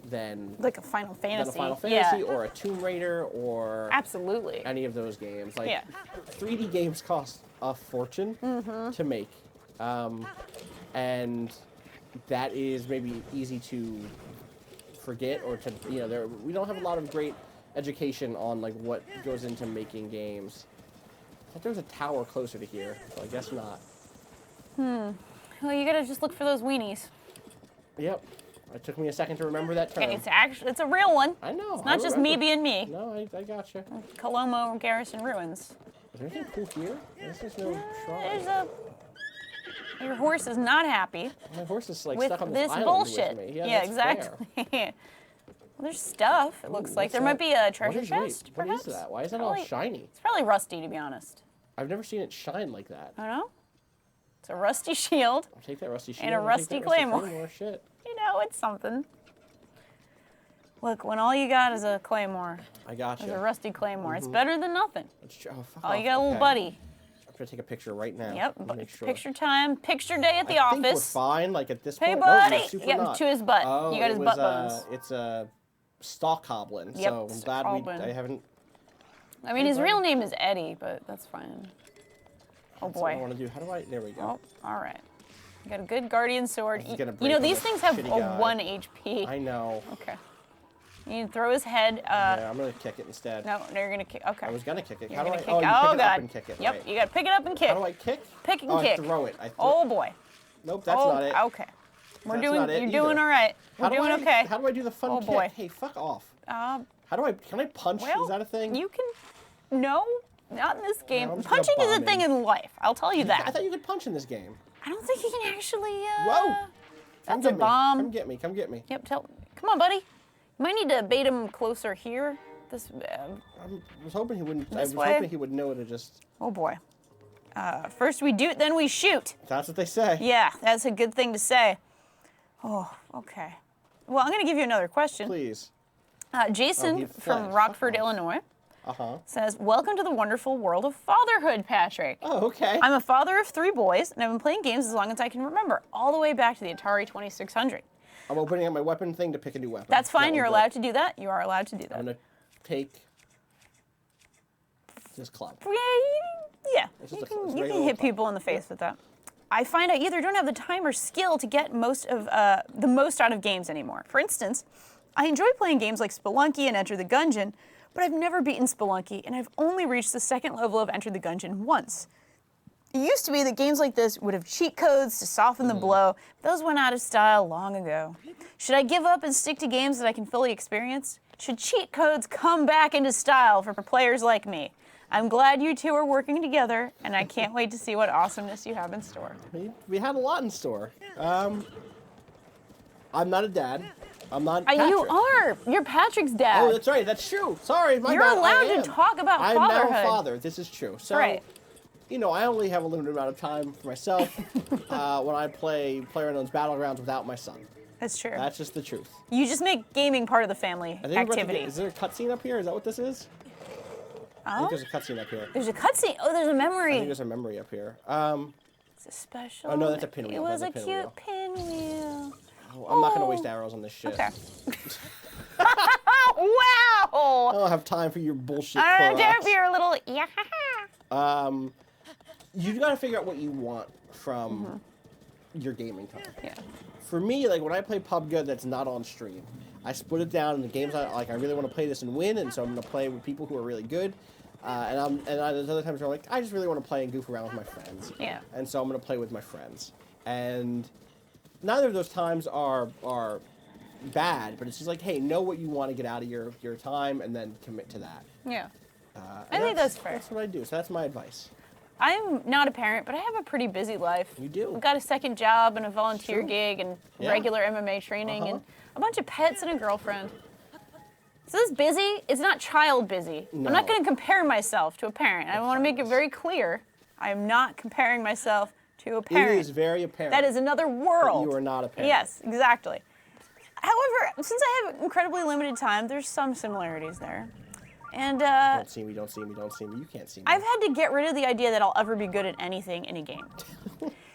A: than
B: Like a Final Fantasy.
A: a Final Fantasy
B: Yeah.
A: or a Tomb Raider or
B: Absolutely.
A: any of those games. Like
B: Yeah.
A: 3D games cost a fortune to make, and that is maybe easy to forget or to we don't have a lot of great education on like what goes into making games. I thought there was a tower closer to here, so I guess not.
B: Well, you gotta just look for those weenies.
A: Yep. It took me a second to remember that term.
B: Okay, it's a real one.
A: I know.
B: It's not just me being me.
A: No, I gotcha.
B: Colombo Garrison Ruins.
A: Is there anything cool here? There's no
B: There's
A: shrine.
B: your horse is not happy
A: My horse is like
B: with
A: stuck on
B: this
A: island
B: bullshit.
A: with me.
B: Yeah,
A: that's fair.
B: exactly. Well, there's stuff. It looks like
A: What's
B: there
A: that?
B: might be a
A: What
B: treasure
A: is-
B: chest.
A: What
B: perhaps?
A: is that? Why is that
B: Probably-
A: all shiny?
B: It's probably rusty, to be honest.
A: I've never seen it shine like that.
B: I don't know. It's a rusty shield.
A: I'll take that rusty shield.
B: And a
A: I'll take
B: rusty
A: that
B: claymore.
A: Shit.
B: You know, it's something. Look, when all you got is a claymore,
A: I gotcha.
B: is a rusty claymore, it's better than nothing.
A: Oh, fuck
B: Oh, you
A: off.
B: got a little
A: Okay.
B: buddy.
A: I'm gonna take a picture right now.
B: Yep,
A: Let me make sure.
B: picture time, picture day at the
A: I think we're
B: office.
A: fine. Like at this
B: Hey,
A: point.
B: buddy.
A: No, you're super
B: Yep,
A: not.
B: to his butt.
A: Oh,
B: You got his
A: it
B: butt
A: was,
B: bones.
A: It's a stalk goblin.
B: Yep,
A: so I'm
B: it's a
A: glad
B: goblin.
A: I haven't.
B: I mean, his real name is Eddie, but that's fine. Oh
A: That's what I
B: boy.
A: want to do. How do I? There we go.
B: Oh, all right. You got a good guardian sword.
A: This is gonna
B: You
A: break
B: know,
A: on
B: these
A: this
B: things have a
A: shitty guy.
B: 1 HP.
A: I know.
B: Okay. You need to throw his head.
A: Yeah, I'm gonna kick it instead.
B: No, you're gonna kick. Okay.
A: I was gonna kick it.
B: You're
A: How do
B: gonna
A: I?
B: kick.
A: Oh, you pick it
B: God.
A: up and kick it.
B: Yep.
A: Right.
B: You gotta pick it up and kick.
A: How do I kick?
B: Pick and
A: oh,
B: kick.
A: I throw it.
B: Oh boy.
A: Nope, that's
B: Oh,
A: not it.
B: okay. We're
A: That's
B: doing.
A: not it
B: You're doing
A: either.
B: all right. We're
A: How do
B: doing
A: I,
B: okay.
A: How do I do the fun
B: Oh,
A: kick?
B: boy.
A: Hey, fuck off.
B: Um,
A: How do I? Can I punch?
B: well,
A: Is that a thing?
B: You can. No, not in this game.
A: I'm just gonna
B: Punching is a
A: bomb
B: thing
A: him.
B: in life. I'll tell you
A: I
B: that.
A: thought you could punch in this game.
B: I don't think you can actually.
A: Whoa! Come
B: That's
A: get
B: a
A: me.
B: bomb.
A: Come get me. Come get me.
B: Yep. Come on, buddy. You might need to bait him closer here. This.
A: I was hoping he wouldn't. I
B: This
A: was
B: way?
A: hoping he would know to just.
B: Oh boy. First we do it, then we shoot.
A: That's what they say.
B: Yeah, that's a good thing to say. Oh, okay. Well, I'm going to give you another question.
A: Please.
B: Jason
A: he
B: from
A: fled.
B: Rockford,
A: Fuck off.
B: Illinois
A: Uh-huh.
B: says, "Welcome to the wonderful world of fatherhood, Patrick.
A: Oh, okay.
B: I'm a father of 3 boys, and I've been playing games as long as I can remember, all the way back to the Atari 2600.
A: I'm opening up my weapon thing to pick a new weapon.
B: That's fine.
A: That
B: You're
A: one's
B: allowed to do that. You are allowed to do that.
A: I'm gonna take this club.
B: Yeah,
A: It's
B: you
A: just a-
B: can,
A: it's a
B: you
A: regular
B: can hit
A: club.
B: people in the face with that. I find I either don't have the time or skill to get the most out of games anymore. For instance, I enjoy playing games like Spelunky and Enter the Gungeon, but I've never beaten Spelunky, and I've only reached the 2nd level of Enter the Gungeon once. It used to be that games like this would have cheat codes to soften the blow, but those went out of style long ago. Should I give up and stick to games that I can fully experience? Should cheat codes come back into style for players like me? I'm glad you two are working together, and I can't wait to see what awesomeness you have in store."
A: We had a lot in store. I'm not a dad. I'm not Patrick.
B: You are. You're Patrick's dad.
A: Oh, that's right. That's true. Sorry, my
B: You're
A: bad.
B: allowed
A: I
B: to
A: am.
B: talk about
A: I'm now a
B: fatherhood.
A: father. This is true. So,
B: Right.
A: I only have a limited amount of time for myself when I play PlayerUnknown's Battlegrounds without my son.
B: That's true.
A: That's just the truth.
B: You just make gaming part of the family
A: I think we're about to
B: activity.
A: is there a cutscene up here? Is that what this is? I think
B: Oh,
A: there's a cutscene up here.
B: there's a cutscene. Oh, there's a
A: I
B: memory.
A: think there's a memory up here.
B: It's a special.
A: Oh, no, that's a pinwheel.
B: It was
A: That's
B: a
A: a pinwheel.
B: cute pinwheel.
A: I'm not gonna waste arrows on this shit.
B: Okay. Wow!
A: I don't have time for your bullshit.
B: I don't have time for your little
A: You gotta figure out what you want from your gaming time.
B: Yeah.
A: For me, like when I play PUBG that's not on stream, I split it down in the games I really want to play this and win, and so I'm gonna play with people who are really good. There's other times where I'm like, I just really want to play and goof around with my friends.
B: Yeah.
A: And so I'm gonna play with my friends. And neither of those times are bad, but it's just like, hey, know what you want to get out of your time and then commit to that.
B: Yeah. I think that's fair.
A: That's what I do. So that's my advice.
B: I'm not a parent, but I have a pretty busy life.
A: You do.
B: I've got a second job and a volunteer
A: Sure.
B: gig and
A: Yeah.
B: regular MMA training and a bunch of pets and a girlfriend. So this busy is not child busy.
A: No.
B: I'm not going to compare myself to a parent. I want to make it very clear. I am not comparing myself to a parent.
A: It is very apparent.
B: That is another world.
A: You are not a parent.
B: Yes, exactly. However, since I have incredibly limited time, there's some similarities there. And
A: Don't see me, don't see me, don't see me. You can't see me.
B: I've had to get rid of the idea that I'll ever be good at anything in a game.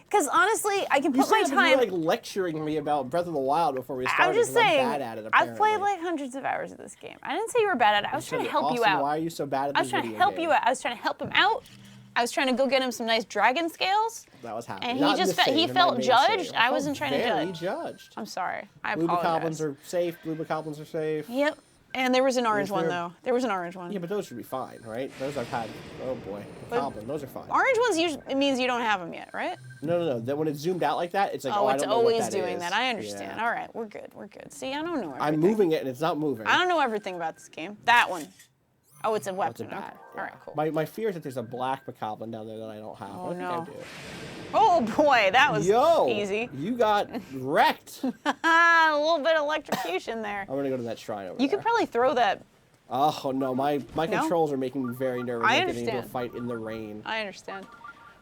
B: Because honestly, I can put my time.
A: You were like lecturing me about Breath of the Wild before we started.
B: I'm just saying,
A: I'm bad at it,
B: I've played
A: apparently.
B: like hundreds of hours of this game. I didn't say you were bad at it. I was trying to help you
A: Austin,
B: out.
A: Why are you so bad at this
B: I was trying to
A: video
B: help
A: game?
B: you out. I was trying to help him out. I was trying to go get him some nice dragon scales.
A: That was happening.
B: And he
A: Not in
B: just
A: the
B: he
A: save, in
B: felt
A: my main
B: judged.
A: save.
B: I
A: felt
B: wasn't trying to
A: very
B: judge.
A: judged.
B: I'm sorry. I
A: Blue
B: apologize.
A: bokoblins are safe. Blue bokoblins are safe.
B: Yep. And there was an orange
A: Is
B: one
A: there-
B: though. There was an orange one.
A: Yeah, but those should be fine, right? Those I've had. Oh boy, bokoblin. Those are fine.
B: Orange ones usually it means you don't have them yet, right?
A: No. That when it's zoomed out like that, it's like
B: Oh,
A: I
B: it's
A: don't know what
B: always
A: that
B: doing
A: is.
B: that. I understand.
A: Yeah.
B: All right, we're good. We're good. See, I don't know everything.
A: I'm moving it and it's not moving.
B: I don't know everything about this game. That one. Oh, it's a
A: It's
B: weapon.
A: a bat.
B: Okay. All right, cool.
A: My fear is that there's a black bokoblin down there that I don't have.
B: Oh,
A: I think
B: no.
A: I do.
B: Oh boy, that was
A: Yo,
B: easy.
A: you got wrecked.
B: A little bit of electrocution there.
A: I'm gonna go to that shrine over
B: You
A: there.
B: could probably throw that.
A: Oh no, my controls are making me very nervous.
B: I
A: about getting into a
B: understand.
A: fight in the rain.
B: I understand.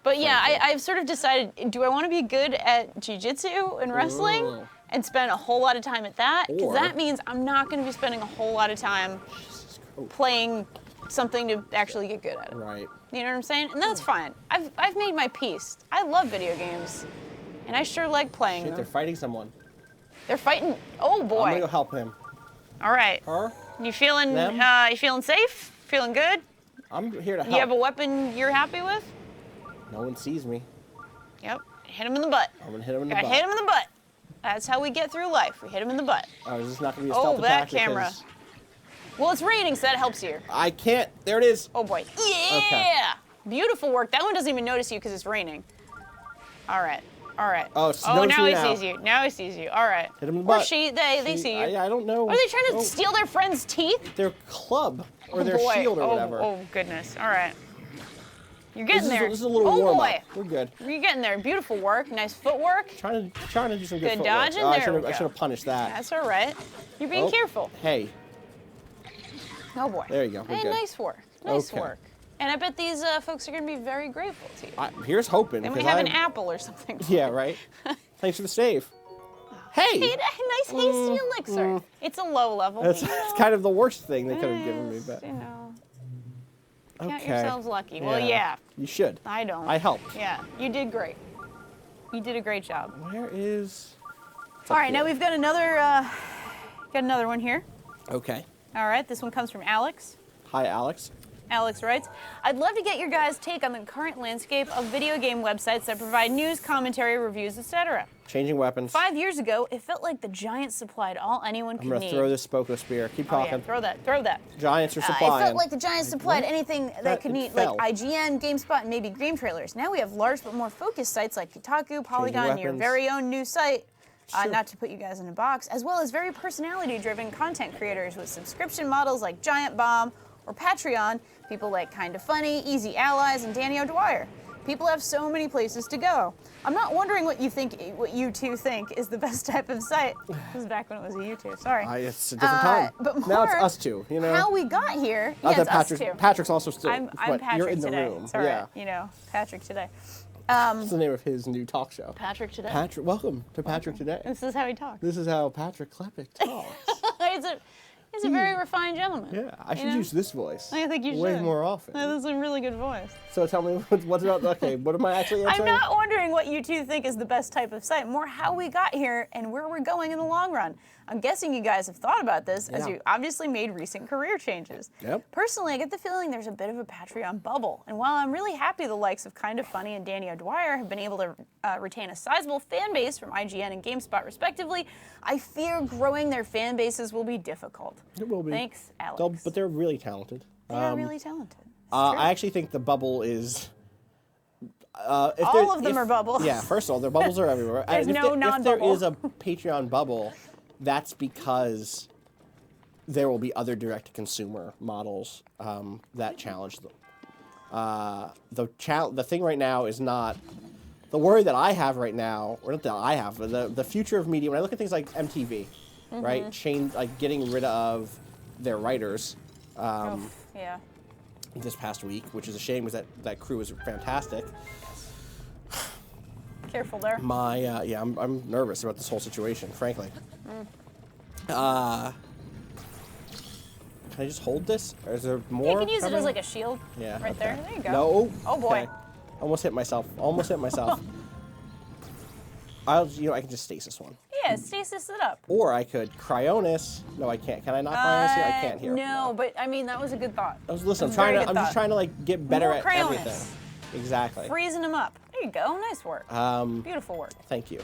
B: But yeah, I've sort of decided, do I want to be good at jiu-jitsu and wrestling
A: Ooh.
B: and spend a whole lot of time at that? Because
A: Or-
B: that means I'm not going to be spending a whole lot of time playing something to actually get good at it.
A: Right.
B: You know what I'm saying? And that's fine. I've made my peace. I love video games, and I sure like playing
A: Shit, they're
B: them.
A: fighting someone.
B: They're fighting. Oh
A: I'm gonna
B: boy!
A: go help him.
B: All right.
A: Her?
B: You feeling?
A: Them?
B: You feeling safe? Feeling good?
A: I'm here to help.
B: You have a weapon you're happy with?
A: No one sees me.
B: Yep. Hit him in the butt.
A: I'm gonna hit him in the
B: Gotta
A: butt.
B: hit him in the butt. That's how we get through life. We hit him in the butt.
A: Oh, is this not gonna be a
B: Oh,
A: stealth
B: that
A: attack?
B: camera.
A: Because
B: Well, it's raining, so that helps you.
A: I can't. There it is.
B: Oh boy. Yeah!
A: Okay.
B: Beautiful work. That one doesn't even notice you because it's raining. All right. All right.
A: Oh, it's
B: now
A: noticing
B: he
A: now.
B: sees you. Now he sees you. All right.
A: Hit him in the
B: Or
A: butt.
B: she, they see you.
A: I don't know.
B: Are they trying to
A: Oh,
B: steal their friend's teeth?
A: their club or
B: Oh,
A: their
B: boy.
A: shield or
B: oh,
A: whatever?
B: Oh goodness. All right. You're getting
A: this
B: there.
A: Is a little
B: oh
A: warm
B: boy.
A: up. We're good.
B: You're getting there. Beautiful work. Nice footwork.
A: Trying to do some good
B: Good
A: footwork.
B: dodging.
A: Oh,
B: There we
A: I
B: go.
A: should have punished that.
B: That's all right. You're being
A: Oh,
B: careful.
A: Hey,
B: Oh boy.
A: there you go. We're
B: Hey,
A: good.
B: nice work. Nice
A: Okay.
B: work. And I bet these folks are going to be very grateful to you.
A: Here's hoping.
B: They might
A: because
B: have an
A: I'm-
B: apple or something.
A: Yeah, right. Thanks for the save. Hey,
B: Hey, nice hasty elixir. It's a low level.
A: that's,
B: you know.
A: that's kind of the worst thing they could have given me.
B: Yes,
A: But
B: you know. Count
A: okay,
B: yourselves lucky. Well, yeah.
A: you should.
B: I don't.
A: I helped.
B: Yeah, you did great. You did a great job.
A: Where is?
B: All right, now we've got another one here.
A: Okay.
B: All right, this one comes from Alex.
A: Hi, Alex.
B: Alex writes, I'd love to get your guys' take on the current landscape of video game websites that provide news, commentary, reviews, etc.
A: Changing weapons.
B: 5 years ago, it felt like the Giants supplied all anyone
A: I'm
B: could
A: gonna
B: need.
A: throw this Spoko Spear. Keep
B: Oh, yeah,
A: talking.
B: throw that.
A: Giants are
B: It
A: supplying.
B: felt like the Giants supplied anything that
A: That
B: could
A: it
B: need, like
A: fell.
B: IGN, GameSpot, and maybe Game Trailers. Now we have large but more focused sites like Kotaku, Polygon, and your
A: weapons.
B: very own new site.
A: Sure.
B: Not to put you guys in a box, as well as very personality-driven content creators with subscription models like Giant Bomb or Patreon, people like Kinda Funny, Easy Allies, and Danny O'Dwyer. People have so many places to go. I'm not wondering what you two think is the best type of site. This is back when it was a YouTube. Sorry.
A: It's a different time.
B: But
A: now it's
B: more
A: us two. You know.
B: How we got here.
A: Not
B: Yeah,
A: that
B: it's us
A: Patrick's,
B: two.
A: Patrick's also still.
B: I'm
A: but
B: Patrick
A: you're in the
B: today.
A: room.
B: It's all
A: yeah.
B: right. You know, Patrick today.
A: That's the name of his new talk show.
B: Patrick today.
A: Patrick, welcome to Patrick Today.
B: This is how he talks.
A: This is how Patrick Klepek talks.
B: He's a very refined gentleman.
A: Yeah, I should use this voice.
B: I think you should.
A: Way more often.
B: That's a really good voice.
A: So tell me, what's about, okay, what am I actually answering?
B: I'm not wondering what you two think is the best type of site, more how we got here and where we're going in the long run. I'm guessing you guys have thought about this as you obviously made recent career changes.
A: Yep.
B: Personally, I get the feeling there's a bit of a Patreon bubble. And while I'm really happy the likes of Kinda Funny and Danny O'Dwyer have been able to retain a sizable fan base from IGN and GameSpot respectively, I fear growing their fan bases will be difficult.
A: It will be.
B: Thanks, Alex.
A: But they're really talented.
B: They are really talented.
A: I actually think the bubble is...
B: all of them are bubbles.
A: Yeah, first of all, their bubbles are everywhere.
B: There's no non-bubble.
A: If there is a Patreon bubble, that's because there will be other direct-to-consumer models that challenge them. The thing right now is not... The worry that I have right now, or not that I have, but the future of media, when I look at things like MTV, right? Getting rid of their writers this past week, which is a shame because that crew was fantastic.
B: Careful there.
A: I'm nervous about this whole situation, frankly. Can I just hold this? Or is there more?
B: You can use it as like a shield.
A: Yeah.
B: Right there. There you go.
A: No.
B: Oh boy.
A: Okay. Almost hit myself. I can just stasis one.
B: Yeah, stasis it up.
A: Or I could cryonis. No, I can't. Can I not cryonis here? I can't here.
B: No, but I mean that was a good thought.
A: Listen, I'm just trying to like get better
B: More
A: at
B: cryonis.
A: everything. Exactly.
B: Freezing them up. There you go. Nice work. Beautiful work.
A: Thank you.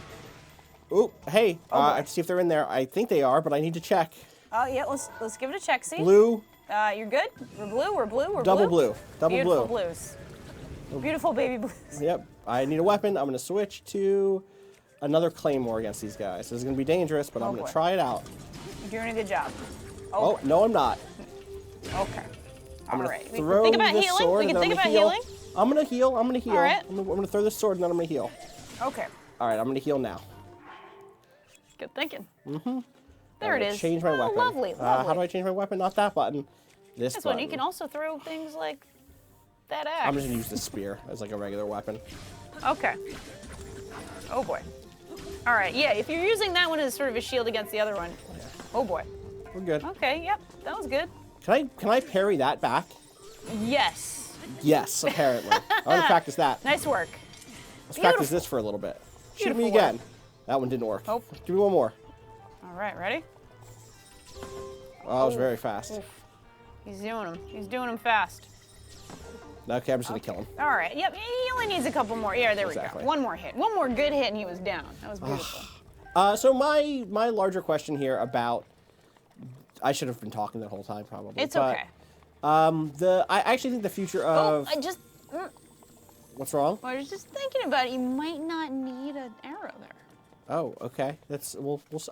A: Ooh, hey, I have to see if they're in there. I think they are, but I need to check.
B: Oh yeah, let's give it a check. See.
A: Blue.
B: You're good. We're blue. We're blue. We're
A: Double
B: blue.
A: Double
B: Beautiful
A: blue.
B: blues. Beautiful baby blues.
A: Yep. I need a weapon. I'm going to switch to another claymore against these guys. This is going to be dangerous, but I'm going to try it out.
B: You're doing a good job.
A: Oh, no, I'm not.
B: Okay.
A: I'm
B: All
A: going
B: right.
A: to throw
B: think about
A: this
B: healing.
A: sword.
B: We can
A: and
B: think
A: then
B: about
A: heal.
B: healing.
A: I'm going to heal. I'm going to heal.
B: All right.
A: I'm going to throw this sword and then I'm going to heal.
B: Okay.
A: All right, I'm going to heal now.
B: Good thinking. There it is.
A: Change my weapon.
B: Lovely.
A: How do I change my weapon? Not that button. This button.
B: one. You can also throw things like that axe.
A: I'm just going to use the spear as like a regular weapon.
B: Okay. Oh boy. All right. Yeah. If you're using that one as sort of a shield against the other one. Yeah. Oh boy.
A: We're good.
B: Okay. Yep. That was good.
A: Can I parry that back?
B: Yes.
A: Yes, apparently. I want to practice that.
B: Nice work.
A: Let's practice this for a little bit. Shoot me again. That one didn't work.
B: Oh.
A: Give me one more.
B: All right. Ready?
A: Oh, that was very fast.
B: Oof. He's doing them. He's doing them fast.
A: Okay, I'm just going to kill him.
B: All right. Yep. He only needs a couple more. Yeah, there we go. One more hit. One more good hit and he was down. That was beautiful.
A: So my larger question here about... I should have been talking that whole time, probably.
B: It's okay.
A: I actually think the future of... What's wrong?
B: I was just thinking about it. You might not need an arrow there.
A: Oh, okay.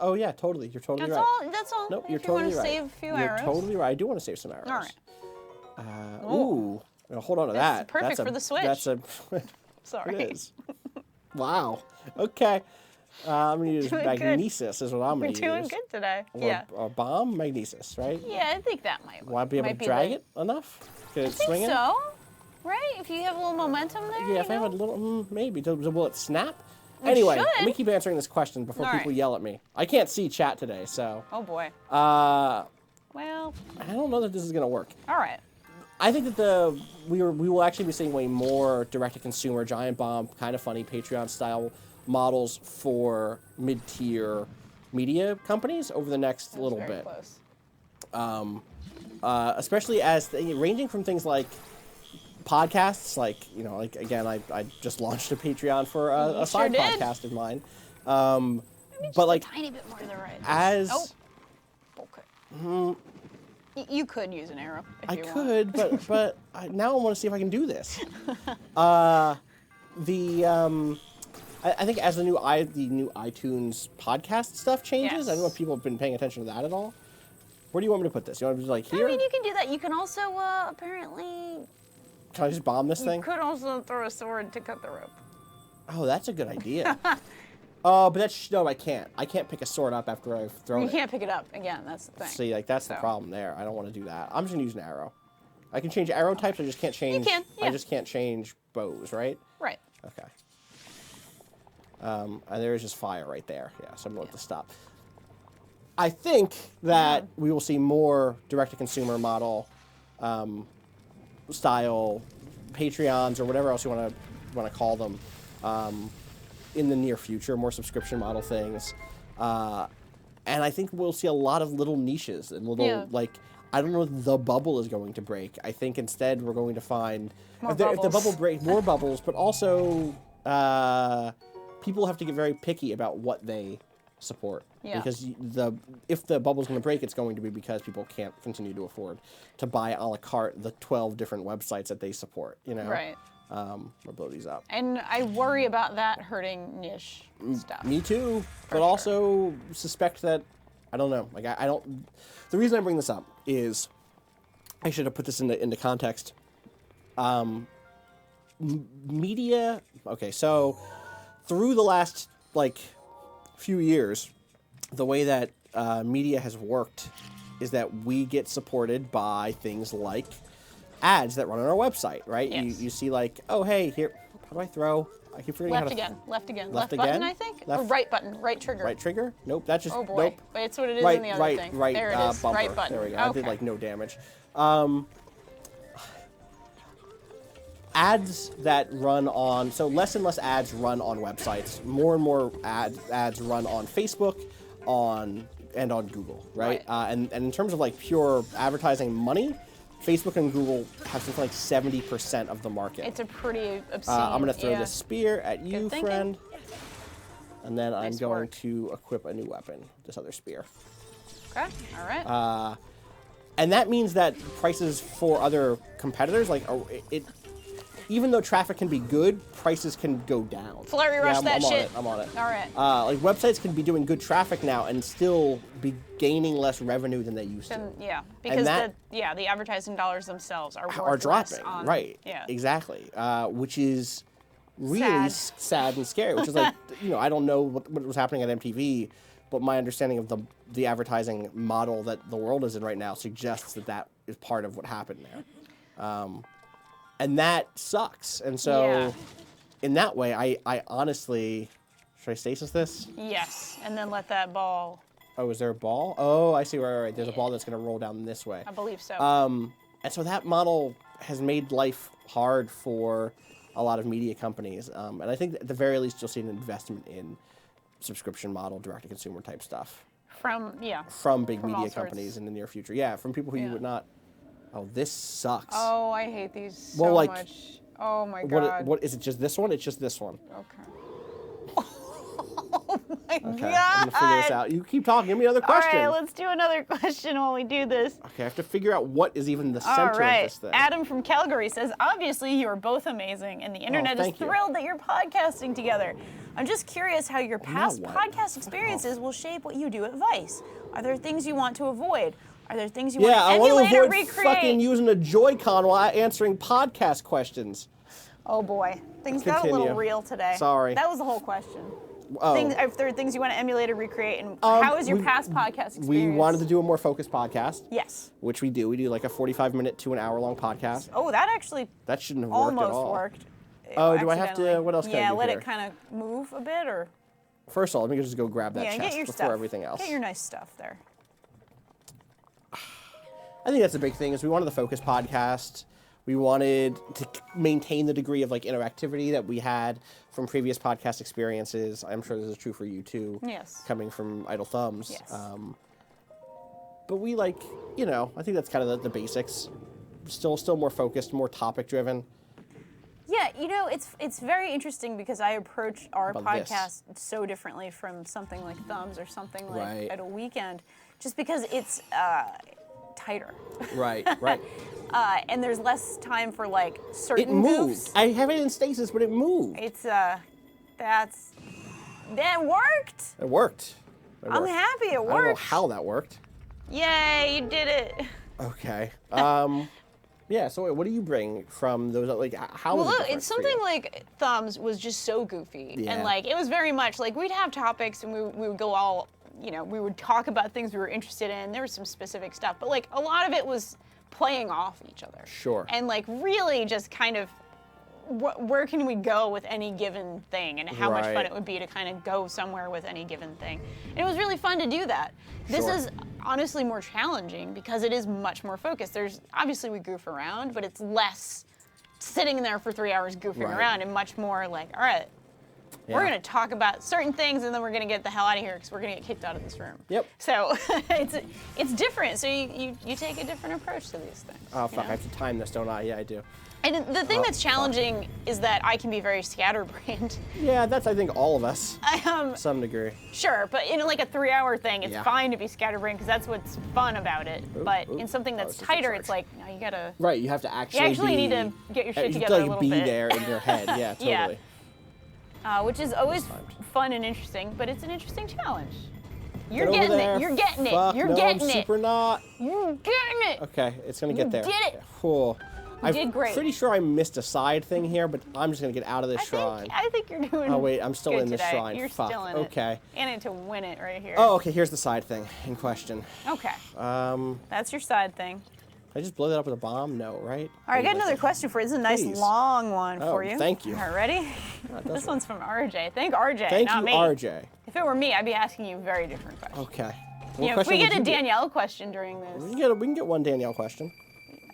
A: Oh yeah, totally. You're totally right.
B: That's all.
A: Nope,
B: if
A: you're
B: you
A: totally
B: want to
A: right.
B: save a few arrows.
A: You're totally right. I do want to save some arrows.
B: All right.
A: Ooh. Well, hold on to that.
B: Perfect for the switch.
A: That's a...
B: Sorry.
A: It is. Wow. Okay. I'm going to use magnesis is what I'm going to use.
B: You're doing good today.
A: Or bomb magnesis, right?
B: Yeah, I think that might work.
A: Want to be able to drag it enough? Could it swing it?
B: So, right? If you have a little momentum there.
A: Yeah, if I have a little, maybe. Will it snap? Anyway, let me keep answering this question before people yell at me. I can't see chat today, so.
B: Oh boy. Well.
A: I don't know that this is going to work.
B: All right.
A: I think that we will actually be seeing way more direct-to-consumer, giant bomb, kind of funny Patreon-style models for mid-tier media companies over the next little bit.
B: Close.
A: Especially as ranging from things like podcasts, like again, I just launched a Patreon for a side podcast of mine. But like
B: a tiny bit more to the right.
A: As
B: okay. You could use an arrow.
A: I could, but now I want to see if I can do this. I think as the new iTunes podcast stuff changes, I don't know if people have been paying attention to that at all. Where do you want me to put this? You want me to like here?
B: I mean, you can do that. You can also apparently.
A: Can I just bomb this thing?
B: You could also throw a sword to cut the rope.
A: Oh, that's a good idea. But that's no, I can't. I can't pick a sword up after I've thrown it.
B: You can't pick it up again. That's the thing.
A: See, like that's the problem there. I don't want to do that. I'm just gonna use an arrow. I can change arrow types. I just can't change.
B: You can. Yeah.
A: I just can't change bows, right?
B: Right.
A: Okay. And there is just fire right there. Yeah, so I'm going to stop. I think that we will see more direct-to-consumer model style Patreons or whatever else you want to call them in the near future, more subscription model things. And I think we'll see a lot of little niches and little, like, I don't know if the bubble is going to break. I think instead we're going to find, if the bubble breaks, more bubbles, but also people have to get very picky about what they support.
B: Yeah.
A: Because if the bubble's going to break, it's going to be because people can't continue to afford to buy a la carte the 12 different websites that they support, you know?
B: Right.
A: I'll blow these up.
B: And I worry about that hurting niche stuff.
A: Me too, but also suspect that, I don't know, like I don't, the reason I bring this up is, I should have put this into context. Media, okay, so through the last, like, few years, the way that media has worked is that we get supported by things like ads that run on our website, right?
B: Yes.
A: You see like, oh, hey, here, how do I throw? I keep forgetting
B: Left again. Left
A: again?
B: button, I think? Or right button, right trigger.
A: Right trigger? Nope, that's just,
B: Oh boy.
A: nope.
B: Wait, it's what it is
A: Right,
B: in the other
A: right,
B: thing.
A: right,
B: There it is,
A: bumper.
B: right button.
A: There we go,
B: Okay.
A: I did like no damage. Ads that run on, so less and less ads run on websites. More and more ads run on Facebook, and on Google, right? And in terms of like pure advertising money, Facebook and Google have something like 70% of the market.
B: It's a pretty obscene.
A: I'm gonna throw this spear at you,
B: thinking.
A: friend. And then I'm
B: Nice
A: going
B: work.
A: to equip a new weapon, this other spear.
B: Okay, all right.
A: And that means that prices for other competitors, like even though traffic can be good, prices can go down.
B: Flurry rush that shit.
A: I'm on it.
B: All right.
A: Like websites can be doing good traffic now and still be gaining less revenue than they used to.
B: Yeah, because the advertising dollars themselves are
A: Are dropping,
B: on,
A: right?
B: Yeah,
A: exactly. Which is really sad and scary. Which is like, I don't know what was happening at MTV, but my understanding of the advertising model that the world is in right now suggests that is part of what happened there. And that sucks. And so, in that way, I honestly, should I stasis this?
B: Yes, and then let that ball.
A: Oh, is there a ball? Oh, I see. Right. There's a ball that's going to roll down this way.
B: I believe so.
A: And so that model has made life hard for a lot of media companies. And I think at the very least, you'll see an investment in subscription model, direct-to-consumer type stuff.
B: From
A: big media companies in the near future. Yeah, from people who you would not. Oh, this sucks.
B: Oh, I hate these so much. Oh my god.
A: What is it? Just this one? It's just this one.
B: Okay. Oh my god.
A: I'm gonna figure this out. You keep talking. Give me another question.
B: All right, let's do another question while we do this.
A: Okay, I have to figure out what is even the center of this thing.
B: Adam from Calgary says, obviously you are both amazing, and the internet is thrilled that you're podcasting together. I'm just curious how your past podcast experiences will shape what you do at Vice. Are there things you want to avoid? Are there things you want to emulate or recreate?
A: Fucking using a Joy-Con while answering podcast questions.
B: Oh boy, things got a little real today.
A: Sorry.
B: That was the whole question.
A: Oh.
B: If there are things you want to emulate or recreate, and how is your past podcast experience?
A: We wanted to do a more focused podcast.
B: Yes.
A: Which we do. We do like a 45-minute to an hour-long podcast.
B: Oh, that actually
A: that shouldn't have worked at all.
B: Almost worked.
A: Oh, do I have to? What else can I do
B: Yeah, let
A: here?
B: it kind of move a bit, or.
A: First of all, let me just go grab that chest
B: get your
A: before
B: stuff.
A: everything else.
B: Get your nice stuff there.
A: I think that's the big thing is we wanted the focus podcast. We wanted to maintain the degree of like interactivity that we had from previous podcast experiences. I'm sure this is true for you too.
B: Yes.
A: Coming from Idle Thumbs.
B: Yes.
A: But we I think that's kind of the basics. Still more focused, more topic driven.
B: Yeah, it's very interesting because I approach our podcast so differently from something like Thumbs or something like Idle Weekend, just because it's tighter.
A: Right.
B: And there's less time for like certain
A: It moved.
B: goofs.
A: I have it in stasis, but it moved.
B: It's that worked.
A: It worked.
B: I'm happy it worked.
A: I don't know how that worked.
B: Yay, you did it.
A: Okay. Yeah, so what do you bring from those, like, how
B: Well,
A: is it
B: look,
A: different
B: it's
A: for
B: something
A: you?
B: like Thumbs was just so goofy.
A: Yeah.
B: And, like, it was very much, like, we'd have topics and we would go all, we would talk about things we were interested in. There was some specific stuff. But, like, a lot of it was playing off each other.
A: Sure.
B: And, like, really just kind of where can we go with any given thing, and how much fun
A: Right.
B: it would be to kind of go somewhere with any given thing. And it was really fun to do that. This
A: Sure.
B: is honestly more challenging because it is much more focused. There's obviously we goof around, but it's less sitting there for 3 hours goofing
A: Right.
B: around, and much more like, all right, we're
A: Yeah.
B: going to talk about certain things, and then we're going to get the hell out of here because we're going to get kicked out of this room.
A: Yep.
B: So it's different. So you take a different approach to these things.
A: Oh,
B: you
A: fuck,
B: know?
A: I have to time this, don't I? Yeah, I do.
B: And the thing that's
A: fuck.
B: challenging is that I can be very scatterbrained.
A: Yeah, that's, I think, all of us, to some degree.
B: Sure, but in like a 3-hour thing, it's
A: Yeah.
B: fine to be scatterbrained because that's what's fun about it. But in something that's
A: this is
B: tighter,
A: a
B: it's like, no, you gotta.
A: Right, you have to actually
B: need to get your shit
A: you
B: together
A: have to,
B: a
A: like,
B: little
A: be
B: bit.
A: there in your head. Yeah, totally.
B: Yeah. Which is always fun and interesting, but it's an interesting challenge. You're
A: Get over
B: getting
A: there.
B: it. You're getting
A: Fuck,
B: it. You're
A: no,
B: getting
A: I'm
B: it.
A: super not.
B: You're getting it.
A: Okay, it's gonna get there.
B: did it.
A: Cool.
B: You did great.
A: I'm pretty sure I missed a side thing here, but I'm just gonna get out of this shrine.
B: I think you're doing.
A: Oh wait, I'm still
B: good
A: in this
B: today.
A: shrine.
B: You're
A: Fuck.
B: still in
A: Okay.
B: it. And it to win it right here.
A: Oh, okay. Here's the side thing in question.
B: Okay.
A: Can
B: That's your side thing.
A: I just blow that up with a bomb? No, right?
B: All right, I got another question for you. This is a nice
A: Please.
B: long one
A: Oh,
B: for you.
A: thank you.
B: All right, ready? This one's from RJ. Thank RJ,
A: Thank
B: not
A: you,
B: me.
A: RJ.
B: If it were me, I'd be asking you very different questions.
A: Okay.
B: You know, if we get a Danielle question during this,
A: we can get one Danielle question.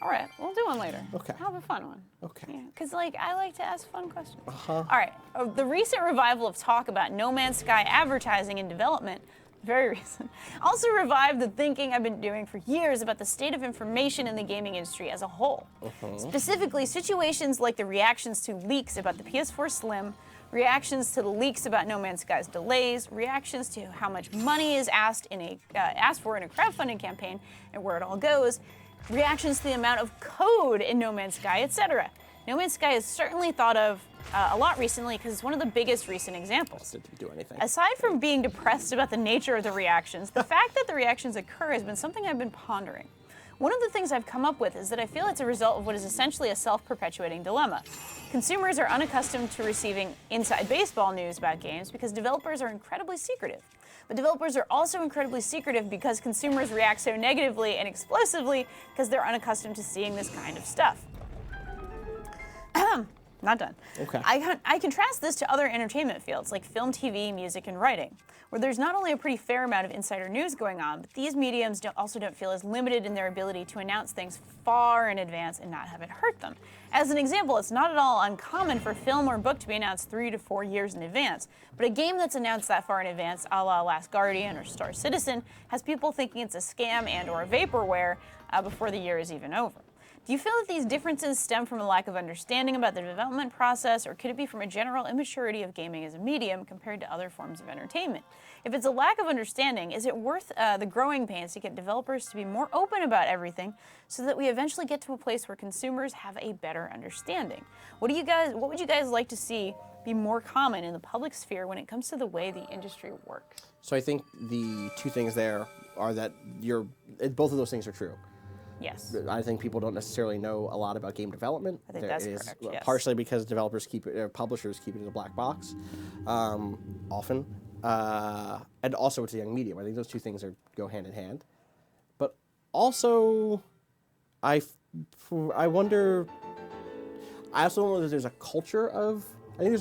B: all right, we'll do one later.
A: Okay.
B: I'll have a fun one.
A: Okay.
B: Yeah, because like I like to ask fun questions.
A: Uh-huh.
B: All right, the recent revival of talk about No Man's Sky advertising and development, very recent, also revived the thinking I've been doing for years about the state of information in the gaming industry as a whole. Specifically, situations like the reactions to leaks about the PS4 Slim, reactions to the leaks about No Man's Sky's delays, reactions to how much money is asked for in a crowdfunding campaign and where it all goes, reactions to the amount of code in No Man's Sky, etc. No Man's Sky is certainly thought of a lot recently because it's one of the biggest recent examples.
A: Didn't do anything.
B: Aside from being depressed about the nature of the reactions, the fact that the reactions occur has been something I've been pondering. One of the things I've come up with is that I feel it's a result of what is essentially a self-perpetuating dilemma. Consumers are unaccustomed to receiving inside baseball news about games because developers are incredibly secretive. But developers are also incredibly secretive because consumers react so negatively and explosively because they're unaccustomed to seeing this kind of stuff. Not done.
A: Okay.
B: I contrast this to other entertainment fields like film, TV, music, and writing, where there's not only a pretty fair amount of insider news going on, but these mediums also don't feel as limited in their ability to announce things far in advance and not have it hurt them. As an example, it's not at all uncommon for film or book to be announced 3 to 4 years in advance, but a game that's announced that far in advance, a la Last Guardian or Star Citizen, has people thinking it's a scam and or vaporware before the year is even over. Do you feel that these differences stem from a lack of understanding about the development process, or could it be from a general immaturity of gaming as a medium compared to other forms of entertainment? If it's a lack of understanding, is it worth the growing pains to get developers to be more open about everything so that we eventually get to a place where consumers have a better understanding? What would you guys like to see be more common in the public sphere when it comes to the way the industry works?
A: So I think the two things there are that both of those things are true.
B: Yes.
A: I think people don't necessarily know a lot about game development.
B: I think that's correct, yes.
A: Partially because publishers keep it in a black box, often, and also it's a young medium. I think those two things go hand in hand. But also, I wonder. I also wonder if there's a culture of. I think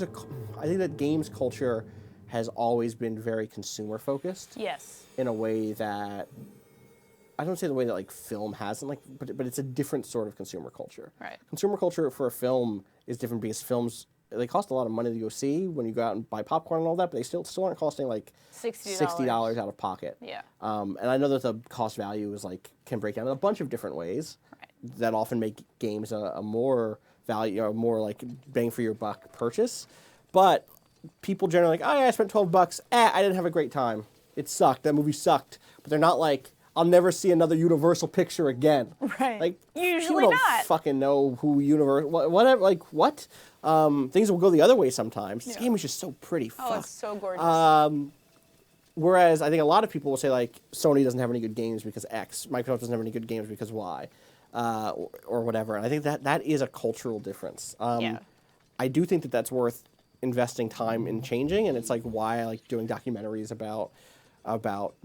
A: that games culture has always been very consumer focused.
B: Yes.
A: In a way that. I don't say the way that like film hasn't, but it's a different sort of consumer culture.
B: Right.
A: Consumer culture for a film is different because films, they cost a lot of money to go see when you go out and buy popcorn and all that, but they still aren't costing like $60 out of pocket.
B: Yeah.
A: And I know that the cost value is can break down in a bunch of different ways that often make games a more value, or more like bang for your buck purchase. But people generally I spent $12. I didn't have a great time. It sucked. That movie sucked. But they're not like, I'll never see another Universal picture again.
B: Right.
A: Like,
B: usually
A: people
B: not.
A: don't fucking know who Universal, whatever, like, what? Things will go the other way sometimes. This game is just so pretty.
B: Oh,
A: Fuck.
B: it's so gorgeous.
A: Whereas I think a lot of people will say, like, Sony doesn't have any good games because X, Microsoft doesn't have any good games because Y, or whatever. And I think that is a cultural difference.
B: Yeah.
A: I do think that that's worth investing time in changing, and it's like why I like doing documentaries about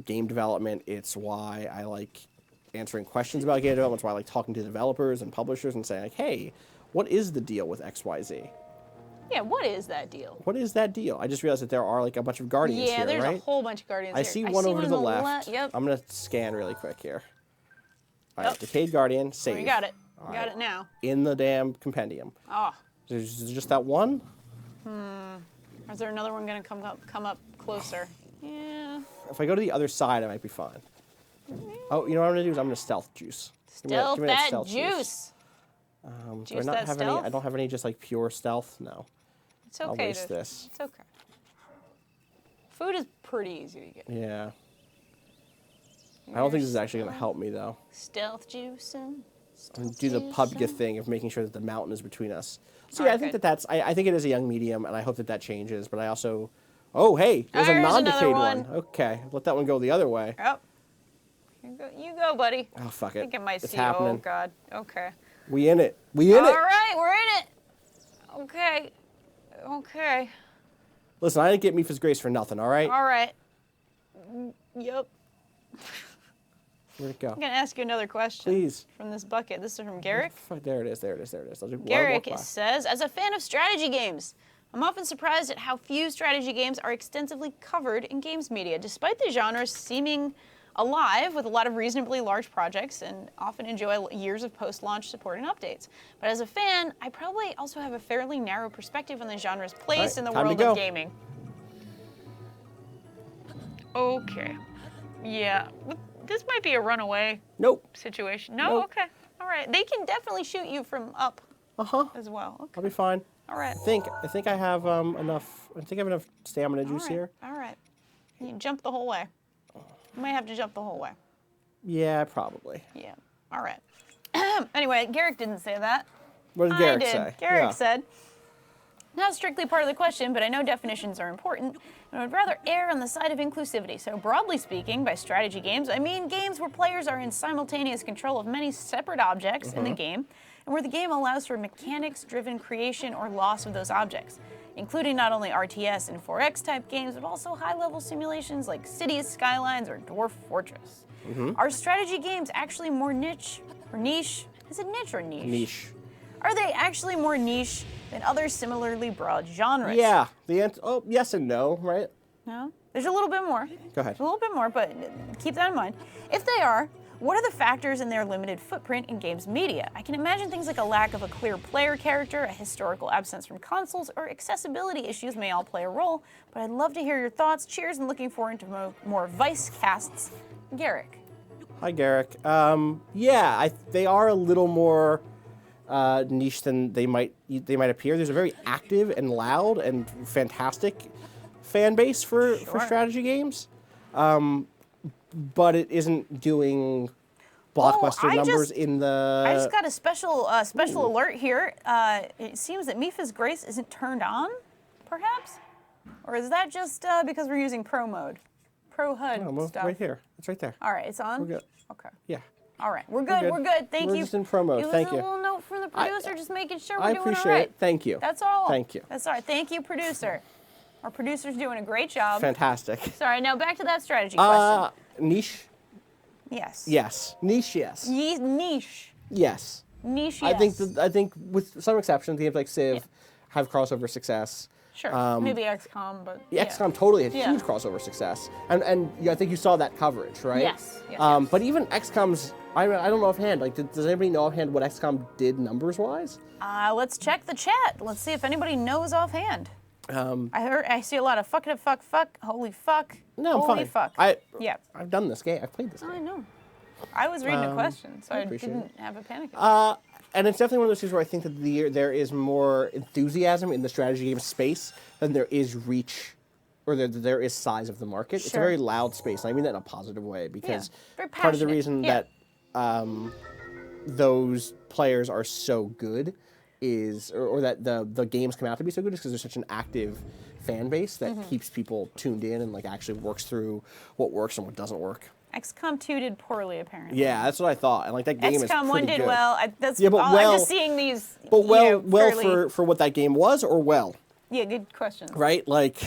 A: game development. It's why I like answering questions about game development. It's why I like talking to developers and publishers and saying like, hey, What is the deal with XYZ?
B: Yeah, what is that deal?
A: What is that deal? I just realized that there are like a bunch of Guardians here, right?
B: Yeah, there's a whole bunch of Guardians
A: I
B: here.
A: see one over to the left.
B: Yep.
A: I'm going to scan really quick here. All right, Decayed Guardian, save.
B: We got it.
A: All
B: We got it now.
A: In the damn compendium.
B: Oh.
A: There's just that one?
B: Is there another one going to come up closer? Yeah.
A: If I go to the other side, I might be fine. Oh, you know what I'm going to do is I'm going to stealth juice.
B: Stealth
A: give me
B: that
A: stealth
B: juice.
A: Do I not have any? I don't have any just like pure stealth? No.
B: It's okay.
A: I'll waste this.
B: It's okay. Food is pretty easy to get.
A: Yeah. I don't think this is actually going to help me, though.
B: Stealth juicing.
A: I'm gonna do the PUBG thing of making sure that the mountain is between us. So yeah, I think that's. I think it is a young medium, and I hope that changes. But I also. Oh, hey, there's a non-decayed one. Okay, let that one go the other way.
B: Yep. You go, buddy.
A: Oh, fuck it.
B: I think it might
A: it's
B: see
A: happening.
B: you. Oh, God. Okay.
A: We in it. We in it.
B: All right, we're in it. Okay. Okay.
A: Listen, I didn't get Mipha's grace for nothing, all right?
B: All right. Yep.
A: Where'd it go?
B: I'm going to ask you another question.
A: Please.
B: From this bucket. This is from Garrick.
A: There it is, there it is, there it is.
B: Garrick says, as a fan of strategy games, I'm often surprised at how few strategy games are extensively covered in games media, despite the genre seeming alive with a lot of reasonably large projects and often enjoy years of post-launch support and updates. But as a fan, I probably also have a fairly narrow perspective on the genre's place in the world of gaming. Okay. Yeah. This might be a runaway situation. No?
A: Nope.
B: Okay. All right. They can definitely shoot you from up as well. Okay.
A: I'll be fine.
B: All right.
A: I think I have enough. I think I have enough stamina juice here.
B: All right. You jump the whole way. You might have to jump the whole way.
A: Yeah, probably.
B: Yeah. All right. Anyway, Garrick didn't say that.
A: What did Garrick say?
B: Garrick said, not strictly part of the question, but I know definitions are important, and I would rather err on the side of inclusivity. So broadly speaking, by strategy games, I mean games where players are in simultaneous control of many separate objects in the game, and where the game allows for mechanics-driven creation or loss of those objects, including not only RTS and 4X type games, but also high-level simulations like Cities, Skylines, or Dwarf Fortress. Are strategy games actually more niche or niche? Is it niche or niche?
A: Niche.
B: Are they actually more niche than other similarly broad genres?
A: Yeah. Yes and no, right?
B: No? There's a little bit more.
A: Go ahead.
B: A little bit more, but keep that in mind. If they are, what are the factors in their limited footprint in games media? I can imagine things like a lack of a clear player character, a historical absence from consoles, or accessibility issues may all play a role, but I'd love to hear your thoughts. Cheers, and looking forward to more Vice casts. Garrick.
A: Hi, Garrick. They are a little more niche than they might appear. There's a very active and loud and fantastic fan base for strategy games. But it isn't doing blockbuster numbers in the...
B: I just got a special alert here. It seems that Mipha's Grace isn't turned on, perhaps? Or is that just because we're using Pro mode? Pro HUD stuff.
A: Right here. It's right there.
B: All right, it's on?
A: We're good.
B: Okay.
A: Yeah.
B: All right, we're good. We're good. Thank you.
A: We're just in Pro mode. Thank you.
B: It was a little note from the producer, just making sure we're
A: I
B: doing all right.
A: appreciate it. Thank you.
B: That's all.
A: Thank you.
B: That's all right. Thank you, producer. Our producer's doing a great job.
A: Fantastic.
B: Sorry, now back to that strategy question.
A: Niche?
B: Yes.
A: Yes. Niche, yes.
B: Niche.
A: Yes.
B: Niche, yes.
A: I think with some exceptions, games like Civ have crossover success.
B: Sure. Maybe XCOM, but
A: XCOM totally had huge crossover success, and I think you saw that coverage, right?
B: Yes.
A: But even XCOM's, I don't know offhand. Like, does anybody know offhand what XCOM did numbers wise?
B: Let's check the chat. Let's see if anybody knows offhand. I see a lot of fuck, holy fuck.
A: No, I'm
B: holy
A: fine.
B: Fuck.
A: I've done this game. I've played this game.
B: I know. I was reading a question, so I didn't have a panic
A: attack. And it's definitely one of those things where I think that there is more enthusiasm in the strategy game space than there is reach, or there is size of the market. Sure. It's a very loud space, and I mean that in a positive way, because part of the reason that those players are so good is, or that the games come out to be so good, is because there's such an active fan base that keeps people tuned in and like actually works through what works and what doesn't work.
B: XCOM 2 did poorly, apparently.
A: Yeah, that's what I thought. And like that game is pretty good.
B: XCOM 1 did well. I'm just seeing these.
A: But for what that game was, or well.
B: Yeah, good question.
A: Right, like.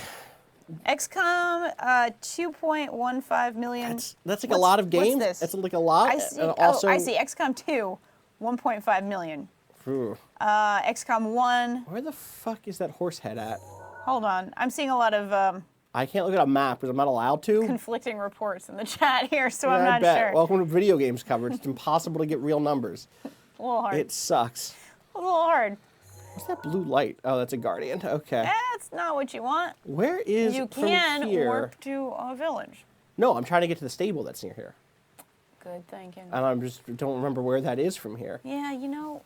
B: XCOM 2.15 million.
A: That's like a lot of games.
B: What's this?
A: That's like a lot.
B: I see.
A: Also,
B: I see. XCOM 2, 1.5 million.
A: Ooh.
B: XCOM 1.
A: Where the fuck is that horse head at?
B: Hold on. I'm seeing a lot of
A: I can't look at a map because I'm not allowed to.
B: conflicting reports in the chat here, so
A: Yeah,
B: I'm
A: I
B: not
A: bet.
B: sure.
A: Welcome to video games coverage. It's impossible to get real numbers.
B: A little hard.
A: It sucks.
B: A little hard.
A: What's that blue light? Oh, that's a guardian. Okay.
B: That's not what you want.
A: Where is
B: You
A: from
B: can
A: here?
B: warp to a village.
A: No, I'm trying to get to the stable that's near here.
B: Good thinking.
A: And I'm just don't remember where that is from here.
B: Yeah, you know,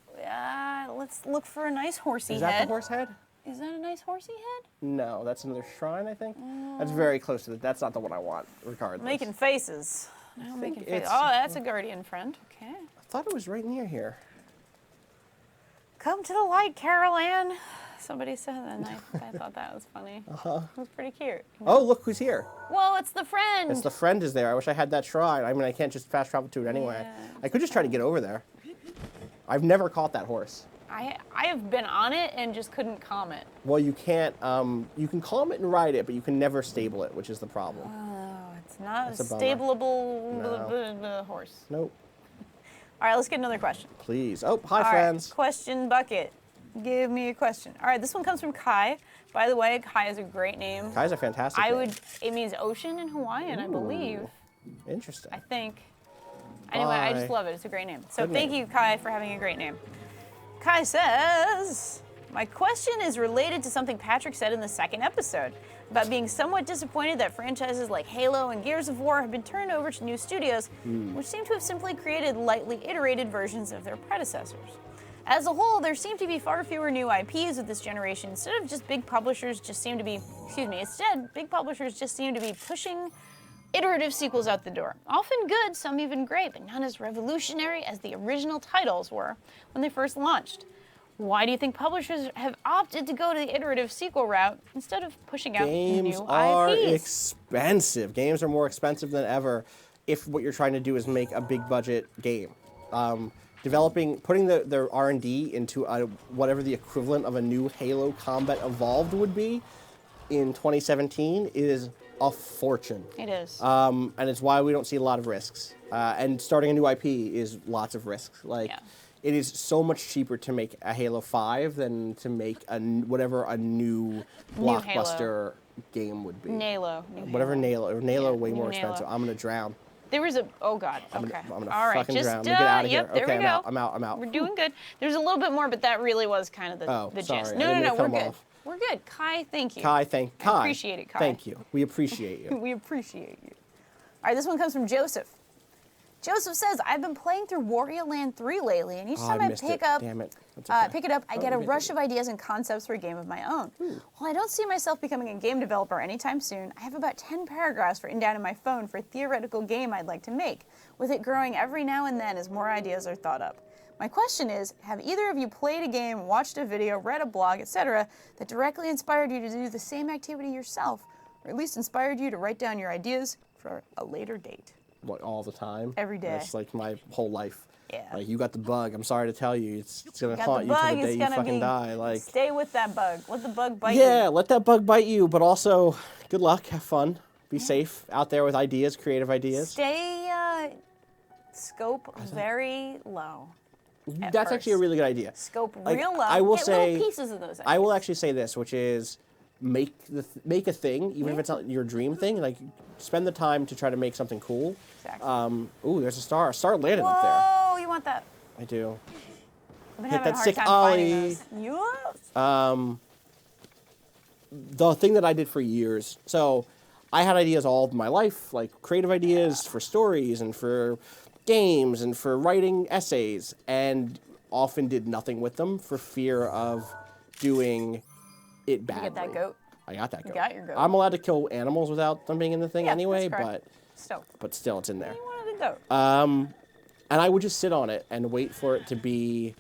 B: let's look for a nice horsey
A: Is
B: head.
A: that the horse head?
B: Is that a nice horsey head?
A: No, that's another shrine, I think. That's very close to it. That's not the one I want, regardless.
B: Making faces. Now
A: think
B: making faces.
A: it's-
B: Oh, that's a guardian friend. Okay.
A: I thought it was right near here.
B: Come to the light, Carol Ann. Somebody said that, and I thought that was funny. Uh-huh. It was pretty cute.
A: Oh, look who's here.
B: Whoa, it's the friend.
A: It's the friend is there. I wish I had that shrine. I mean, I can't just fast travel to it anyway.
B: Yeah.
A: I could just try to get over there. I've never caught that horse.
B: I have been on it and just couldn't comment.
A: Well, you can't. You can calm it and ride it, but you can never stable it, which is the problem.
B: Oh, it's not
A: That's
B: a
A: a bummer.
B: stableable horse.
A: Nope.
B: All right, let's get another question.
A: Please. Oh, hi,
B: All right,
A: friends.
B: question bucket. Give me a question. All right, this one comes from Kai. By the way, Kai is a great name.
A: Kai's a fantastic name.
B: It means ocean in Hawaiian, I believe.
A: Interesting.
B: I think. Anyway, I just
A: Bye.
B: love it. It's a great name. So
A: Good
B: thank
A: name.
B: you, Kai, for having a great name. Kai says, my question is related to something Patrick said in the second episode about being somewhat disappointed that franchises like Halo and Gears of War have been turned over to new studios, which seem to have simply created lightly iterated versions of their predecessors. As a whole, there seem to be far fewer new IPs with this generation. Instead, big publishers just seem to be pushing iterative sequels out the door. Often good, some even great, but none as revolutionary as the original titles were when they first launched. Why do you think publishers have opted to go to the iterative sequel route instead of pushing out
A: Games
B: new
A: are
B: IPs?
A: expensive. Games are more expensive than ever if what you're trying to do is make a big budget game. Putting the R&D into whatever the equivalent of a new Halo Combat Evolved would be in 2017 is a fortune.
B: It is.
A: And it's why we don't see a lot of risks. And starting a new IP is lots of risks. Like,
B: Yeah.
A: it is so much cheaper to make a Halo 5 than to make whatever a new blockbuster game would be.
B: Nalo.
A: Whatever Nalo. Nalo way more
B: Nalo.
A: expensive. I'm gonna drown.
B: There was oh God,
A: I'm
B: okay.
A: gonna
B: All right,
A: fucking
B: just,
A: drown. Let me get out of
B: yep,
A: here.
B: there
A: Okay,
B: we go.
A: I'm out.
B: We're doing good. There's a little bit more, but that really was kind of the
A: sorry.
B: gist.
A: I
B: No,
A: didn't mean to
B: we're
A: cut 'em
B: good.
A: off.
B: We're good. Kai, thank you.
A: Kai.
B: I appreciate it, Kai.
A: Thank you. We appreciate you.
B: We appreciate you. All right, this one comes from Joseph. Joseph says, I've been playing through Wario Land 3 lately, and each time I
A: missed
B: pick
A: it.
B: up
A: Damn it. That's okay.
B: pick it up, I get a
A: we
B: rush
A: did.
B: of ideas and concepts for a game of my own. While I don't see myself becoming a game developer anytime soon, I have about 10 paragraphs written down in my phone for a theoretical game I'd like to make, with it growing every now and then as more ideas are thought up. My question is, have either of you played a game, watched a video, read a blog, etc., that directly inspired you to do the same activity yourself, or at least inspired you to write down your ideas for a later date?
A: What, all the time?
B: Every day.
A: That's like my whole life.
B: Yeah.
A: Like, you got the bug. I'm sorry to tell you. It's gonna
B: Got
A: haunt
B: the
A: you till
B: bug,
A: the day
B: it's
A: you
B: gonna
A: fucking
B: be,
A: die. Like,
B: stay with that bug. Let the bug bite you.
A: yeah, let that bug bite you, but also good luck, have fun, be safe out there with ideas, creative ideas.
B: Stay scope very low.
A: That's actually a
B: first.
A: really good idea.
B: Scope
A: Like,
B: real low.
A: I will
B: Get
A: say,
B: little pieces of those.
A: I will
B: ideas.
A: actually say this, which is make a thing, even if it's not your dream thing. Like, spend the time to try to make something cool.
B: Exactly.
A: Ooh, there's a star. A star landed up there.
B: Whoa, you want that?
A: I do.
B: I've been
A: Hit
B: having
A: that
B: a hard
A: sick
B: time finding
A: ollie.
B: those. Yes.
A: The thing that I did for years. So, I had ideas all of my life, like creative ideas for stories and for games and for writing essays, and often did nothing with them for fear of doing it badly.
B: You get that goat?
A: I got that goat.
B: got your goat.
A: I'm allowed to kill animals without them being in the thing
B: Yeah,
A: anyway,
B: that's correct.
A: but still, it's in there.
B: You wanted a goat.
A: And I would just sit on it and wait for it to be.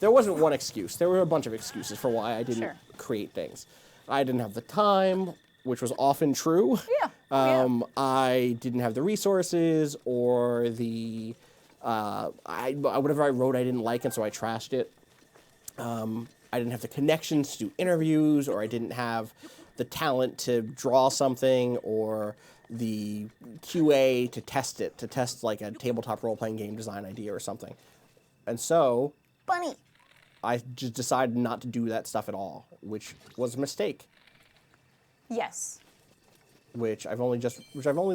A: There wasn't one excuse. There were a bunch of excuses for why I didn't
B: Sure.
A: create things. I didn't have the time, which was often true.
B: Yeah. Yeah.
A: I didn't have the resources or the whatever I wrote I didn't like, and so I trashed it. I didn't have the connections to do interviews, or I didn't have the talent to draw something, or the QA to test like a tabletop role-playing game design idea or something. And so
B: Bunny.
A: I just decided not to do that stuff at all, which was a mistake.
B: Yes.
A: Which I've only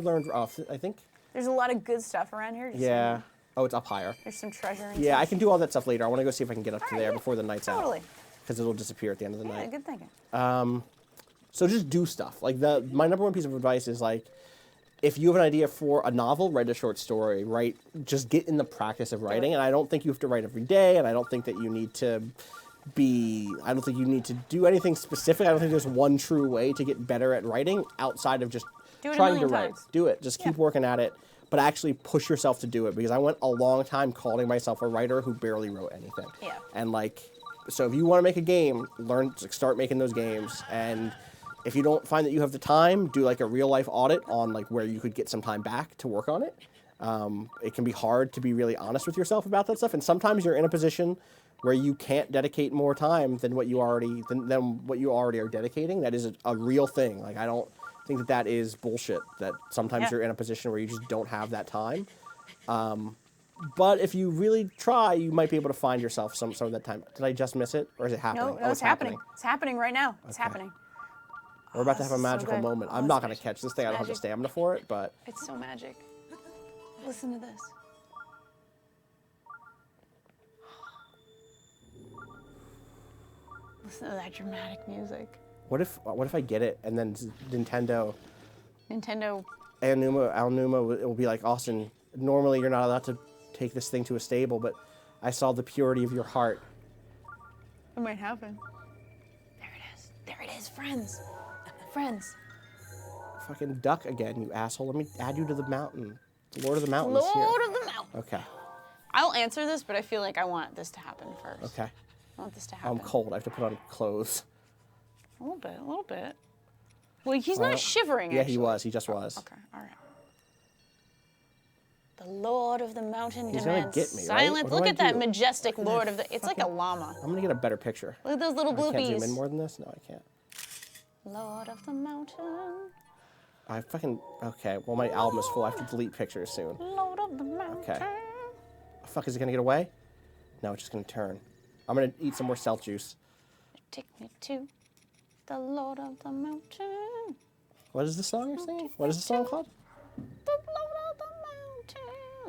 A: learned off, I think.
B: There's a lot of good stuff around here.
A: Yeah. Oh, it's up higher.
B: There's some treasure and
A: Yeah,
B: stuff.
A: I can do all that stuff later. I want to go see if I can get up to
B: All
A: there
B: right,
A: before the night's out.
B: Totally.
A: Because it'll disappear at the end of the
B: Yeah,
A: night.
B: good thinking.
A: So just do stuff. Like my number one piece of advice is like, if you have an idea for a novel, write a short story. Just get in the practice of writing. And I don't think you have to write every day. And I don't think that you need to do anything specific. I don't think there's one true way to get better at writing outside of just trying to write. Do it. Just keep working at it. But actually push yourself to do it, because I went a long time calling myself a writer who barely wrote anything.
B: Yeah.
A: And so if you want to make a game, start making those games. And if you don't find that you have the time, do like a real life audit on like where you could get some time back to work on it. It can be hard to be really honest with yourself about that stuff. And sometimes you're in a position where you can't dedicate more time than what you already are dedicating. That is a real thing. Like, I don't think that is bullshit, that sometimes you're in a position where you just don't have that time. But if you really try, you might be able to find yourself some of that time. Did I just miss it, or is it happening?
B: No, it's happening. It's happening right now. It's happening.
A: We're about to have a
B: this is so
A: magical
B: good.
A: moment.
B: Oh,
A: I'm
B: it's
A: not going to
B: magic.
A: catch this thing. I don't have the
B: Magic.
A: stamina for it, but...
B: It's so magic. Listen to this. Listen to that dramatic music.
A: What if I get it, and then Nintendo... Al Numa will be like, Austin, normally you're not allowed to take this thing to a stable, but I saw the purity of your heart.
B: It might happen. There it is. There it is, friends. Friends.
A: Fucking duck again, you asshole. Let me add you to the mountain. The Lord of the Mountain is here.
B: Lord of the Mountain.
A: Okay.
B: I'll answer this, but I feel like I want this to happen first.
A: Okay.
B: I want this to happen.
A: I'm cold. I have to put on clothes.
B: A little bit, a little bit. Well, he's not shivering,
A: Yeah,
B: actually.
A: he was. He just was.
B: Okay, all right. The Lord of the Mountain
A: He's gonna
B: demands
A: get me, right?
B: silence.
A: What do
B: Look
A: I
B: at that
A: do?
B: majestic Lord of the... It's like a llama.
A: I'm going to get a better picture.
B: Look at those little
A: I can't zoom in
B: bloopies.
A: more than this? No, I can't.
B: Lord of the Mountain.
A: Okay, well, my album is full. I have to delete pictures soon.
B: Lord of the Mountain.
A: Okay. Fuck, is it going to get away? No, it's just going to turn. I'm going to eat some more stealth juice.
B: Take me to the Lord of the Mountain.
A: What is the song you're singing? What is the song called?
B: The Lord of the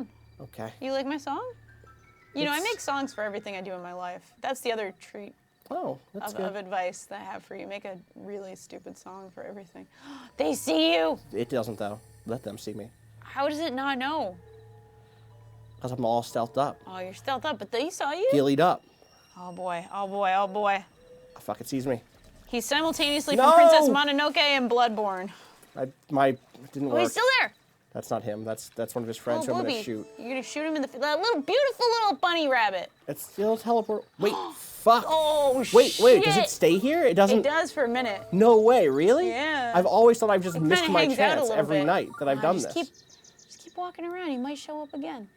B: Mountain.
A: Okay.
B: You like my song? You know, I make songs for everything I do in my life. That's the other treat
A: Oh, that's
B: of
A: good.
B: advice that I have for you. Make a really stupid song for everything. They see you.
A: It doesn't, though. Let them see me.
B: How does it not know?
A: Because I'm all stealthed up.
B: Oh, you're stealth up, but they saw you?
A: Gillied up.
B: Oh boy, oh boy, oh boy.
A: Oh, fuck, it sees me.
B: He's simultaneously
A: No!
B: from Princess Mononoke and Bloodborne.
A: It didn't
B: Oh,
A: work.
B: he's still there.
A: That's not him. That's one of his friends who
B: Little
A: I'm going
B: Booby.
A: to shoot.
B: You're gonna shoot him in the that little beautiful little bunny rabbit.
A: It's it'll teleport. Wait, fuck.
B: Oh
A: Wait, does
B: shit.
A: it stay here? It doesn't.
B: It does for a minute.
A: No way, really?
B: Yeah.
A: I've always thought I've just
B: It
A: missed
B: kinda
A: my
B: hangs out a
A: chance
B: little
A: every
B: bit.
A: night that I've done
B: just
A: this.
B: Just keep walking around. He might show up again.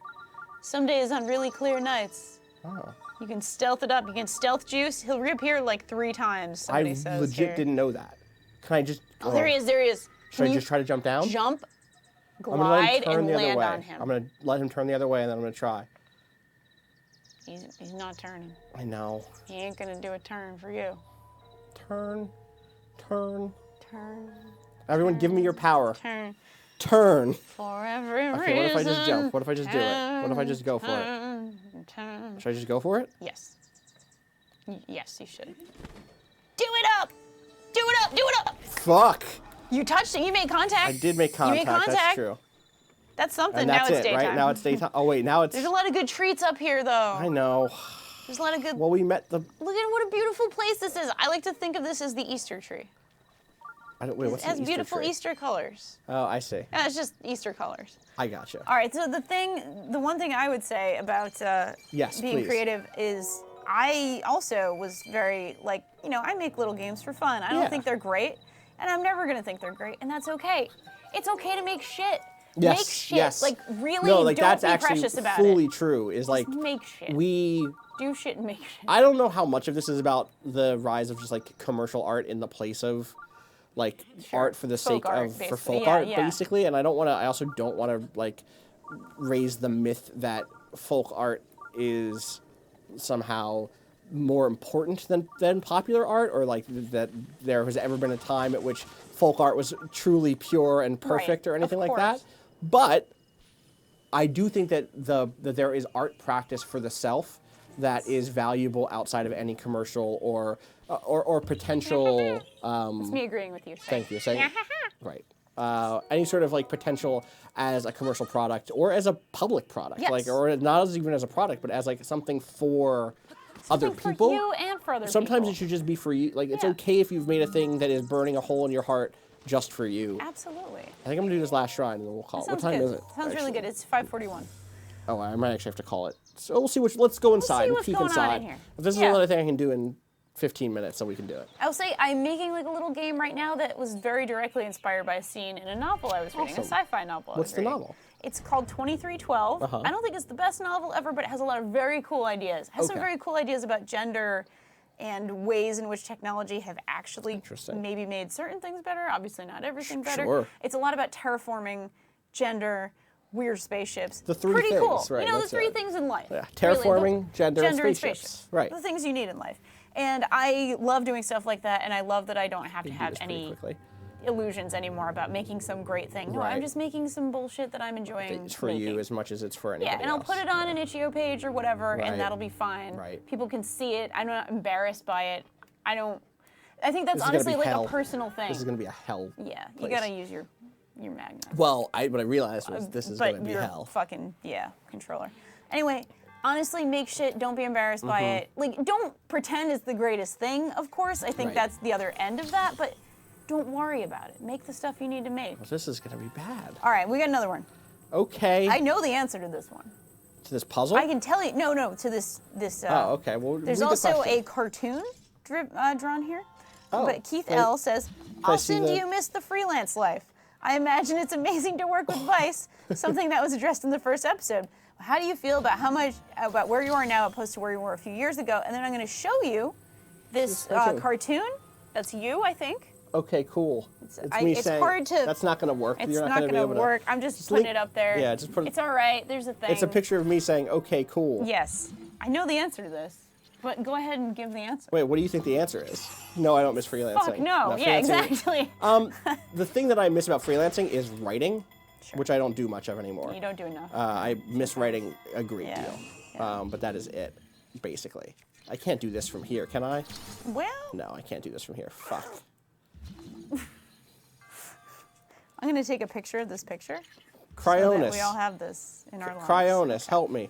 B: Some days on really clear nights.
A: Oh.
B: You can stealth it up. You can stealth juice. He'll reappear like 3 times.
A: I
B: Somebody says
A: legit
B: here.
A: didn't know that. Can I just?
B: Oh, there he is. There he is.
A: Should I just try to jump down?
B: Jump,
A: I'm gonna let him
B: glide,
A: turn
B: and
A: the other
B: land
A: way.
B: on him.
A: I'm gonna let him turn the other way, and then I'm gonna try.
B: He's not turning.
A: I know.
B: He ain't gonna do a turn for you.
A: Turn.
B: Turn.
A: Everyone, give me your power.
B: Turn.
A: Turn.
B: For every reason.
A: Okay, what if I just jump? What if I just do it? What if I just go for it?
B: Turn.
A: Should I just go for it?
B: Yes. Yes, you should. Do it up! Do it up! Do it up!
A: Fuck.
B: You touched it. You made contact.
A: I did make contact.
B: You made contact.
A: That's true.
B: That's something.
A: And that's
B: now it's
A: it,
B: daytime.
A: right? Now it's daytime. Oh wait, now it's.
B: There's a lot of good treats up here, though.
A: I know.
B: There's a lot of good.
A: Well, we met the.
B: Look at what a beautiful place this is. I like to think of this as the Easter tree.
A: Wait, what's
B: It has
A: the Easter
B: beautiful
A: tree?
B: Easter colors.
A: Oh, I see.
B: Yeah, it's just Easter colors.
A: I gotcha.
B: All right, so the one thing I would say about
A: Yes,
B: being
A: please.
B: creative is I also was very, like, you know, I make little games for fun. I don't
A: Yeah.
B: think they're great, and I'm never going to think they're great, and that's okay. It's okay to make shit.
A: Yes,
B: Make shit.
A: yes.
B: Like, really
A: No, like
B: don't
A: that's
B: be
A: actually
B: precious about
A: fully
B: it.
A: true. Is like
B: Make shit. Do shit and make shit.
A: I don't know how much of this is about the rise of just like commercial art in the place of like art for the
B: Folk
A: sake
B: art,
A: of for
B: basically.
A: folk
B: Yeah,
A: art
B: yeah.
A: basically, and I also don't want to like raise the myth that folk art is somehow more important than popular art, or like that there has ever been a time at which folk art was truly pure and perfect or anything like that. But I do think that that there is art practice for the self that is valuable outside of any commercial or potential.
B: It's me agreeing with you.
A: Thank you. Saying right. Any sort of like potential as a commercial product or as a public product,
B: yes.
A: like, or not as even as a product, but as like something for other people.
B: For you and for other
A: Sometimes
B: people.
A: It should just be for you. Like, it's okay if you've made a thing that is burning a hole in your heart just for you.
B: Absolutely.
A: I think I'm gonna do this last shrine and then we'll call it. What time is it?
B: Sounds really good. It's 5:41.
A: Oh, I might actually have to call it. So we'll see let's go inside and peek inside.
B: In here.
A: If this is another thing I can do in 15 minutes, so we can do it.
B: I'll say I'm making like a little game right now that was very directly inspired by a scene in a novel I was reading, a sci-fi novel.
A: What's the novel?
B: It's called 2312. I don't think it's the best novel ever, but it has a lot of very cool ideas. It has some very cool ideas about gender and ways in which technology have actually maybe made certain things better. Obviously not everything better.
A: Sure.
B: It's a lot about terraforming, gender, weird spaceships.
A: The three
B: Pretty
A: things,
B: cool.
A: right?
B: You know, the three things in life.
A: Yeah. Terraforming,
B: really,
A: gender and spaceships. Right.
B: The things you need in life. And I love doing stuff like that, and I love that I don't have to have any illusions anymore about making some great thing. No, I'm just making some bullshit that I'm enjoying.
A: It's for you as much as it's for anybody else.
B: And I'll put it on an itch.io page or whatever, and that'll be fine.
A: Right.
B: People can see it. I'm not embarrassed by it. I think that's honestly like a personal thing.
A: This is gonna be a hell.
B: Yeah, you gotta use your magnet.
A: Well, what I realized was this is gonna be hell.
B: Fucking controller. Anyway. Honestly, make shit. Don't be embarrassed by it. Like, don't pretend it's the greatest thing, of course. I think that's the other end of that, but don't worry about it. Make the stuff you need to make.
A: Well, this is going to be bad.
B: All right, we got another one.
A: Okay.
B: I know the answer to this one.
A: To this puzzle?
B: I can tell you. No, to this.
A: Oh, okay. Well,
B: there's also a cartoon drawn here.
A: Oh.
B: But Keith L. says, Austin, do you miss the freelance life? I imagine it's amazing to work with Vice, something that was addressed in the first episode. How do you feel about where you are now opposed to where you were a few years ago? And then I'm going to show you this cartoon. That's you, I think.
A: Okay, cool. It's me saying
B: hard to.
A: That's not going to work.
B: It's not going to work. I'm just putting it up there.
A: Yeah, just put it.
B: It's all right. There's a thing.
A: It's a picture of me saying, "Okay, cool."
B: Yes, I know the answer to this, but go ahead and give the answer.
A: Wait, what do you think the answer is? No, I don't miss freelancing.
B: Fuck no. Yeah, exactly.
A: The thing that I miss about freelancing is writing. Which I don't do much of anymore.
B: You don't do enough.
A: I miss writing a great deal. Yeah. But that is it, basically. I can't do this from here, can I?
B: Well...
A: No, I can't do this from here. Fuck.
B: I'm going to take a picture of this picture.
A: Cryonis.
B: So that we all have this in our lives.
A: Cryonis, help me.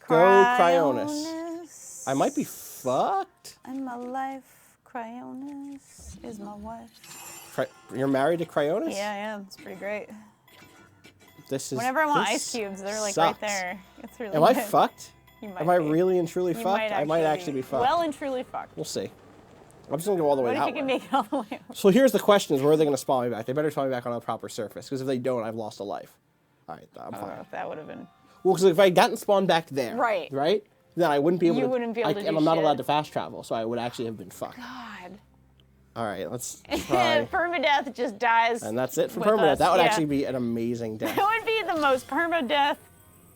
A: Go Cryonis. I might be fucked.
B: In my life, Cryonis is my wife.
A: You're married to Cryonis?
B: Yeah, I am. It's pretty great.
A: Whenever
B: I want ice cubes, they're like
A: sucks.
B: right there. It's really
A: Am
B: good.
A: I fucked?
B: You might
A: Am I really and truly fucked? I might actually be fucked.
B: Well and truly fucked.
A: We'll see. I'm just going to go all the way that way.
B: What if you can make it all the way up?
A: So here's the question is, where are they going to spawn me back? They better spawn me back on a proper surface, because if they don't, I've lost a life. All right, I'm fine.
B: If that would have been...
A: Well, because if I had gotten spawned back there,
B: right,
A: then I wouldn't be able to...
B: You wouldn't be able to do
A: And I'm not
B: shit.
A: allowed to fast travel, so I would actually have been fucked.
B: God.
A: All right, let's try.
B: Permadeath just dies.
A: And that's it for permadeath. That would actually be an amazing death.
B: It would be the most permadeath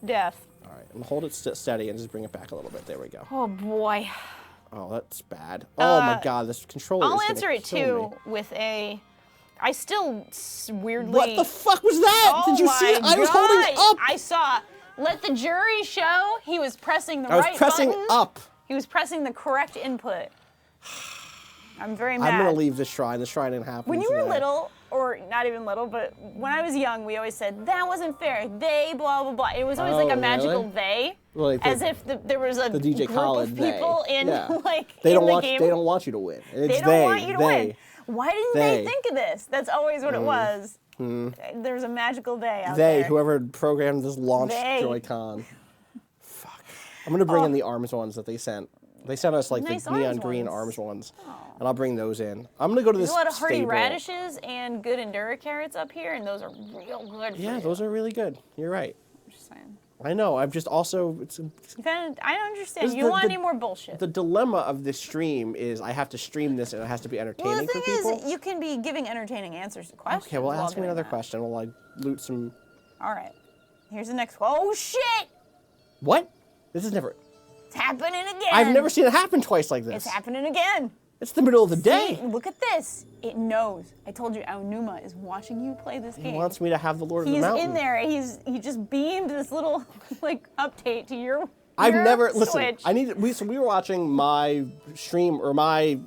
B: death.
A: All right, I'm gonna hold it steady and just bring it back a little bit. There we go.
B: Oh boy.
A: Oh, that's bad. Oh my God, this controller
B: I'll
A: is
B: answer it too with a. I still weirdly.
A: What the fuck was that?
B: Oh
A: Did you see it? I was holding it up.
B: I saw. Let the jury show he was pressing the right button.
A: I was pressing up.
B: He was pressing the correct input. I'm very mad.
A: I'm gonna leave the shrine. The shrine didn't happen.
B: When you were little, or not even little, but when I was young, we always said that wasn't fair. They blah blah blah. It was always like a magical they, as if there was a
A: DJ
B: group
A: Khaled
B: of people in like
A: they don't
B: in the
A: want
B: game.
A: They don't want you to win. It's
B: they don't want you to win. Why didn't they think of this? That's always what it was. There's a magical they out there.
A: Whoever programmed this launch Joy-Con. Fuck. I'm gonna bring in the arms ones that they sent. They sent us like
B: nice
A: the neon green arms ones, and I'll bring those in. I'm gonna go to this
B: There's a lot of hardy
A: stable.
B: radishes and good Endura carrots up here, and those are real good.
A: Yeah, those are really good. You're right.
B: I'm just saying.
A: I know. I'm just also.
B: I don't understand. You don't want any more bullshit.
A: The dilemma of this stream is I have to stream this, and it has to be entertaining for people.
B: Well, the thing is, you can be giving entertaining answers to questions.
A: Okay, well, ask me another question while I loot some.
B: All right. Here's the next one. Oh shit!
A: What? This is never...
B: It's happening again.
A: I've never seen it happen twice like this.
B: It's happening again.
A: It's the middle of the day.
B: See, look at this. It knows. I told you, Aonuma is watching you play this game.
A: He wants me to have the Lord of the Mountain.
B: He's in there. He just beamed this little like update to your.
A: I've never
B: Switch.
A: listen. We were watching my stream or my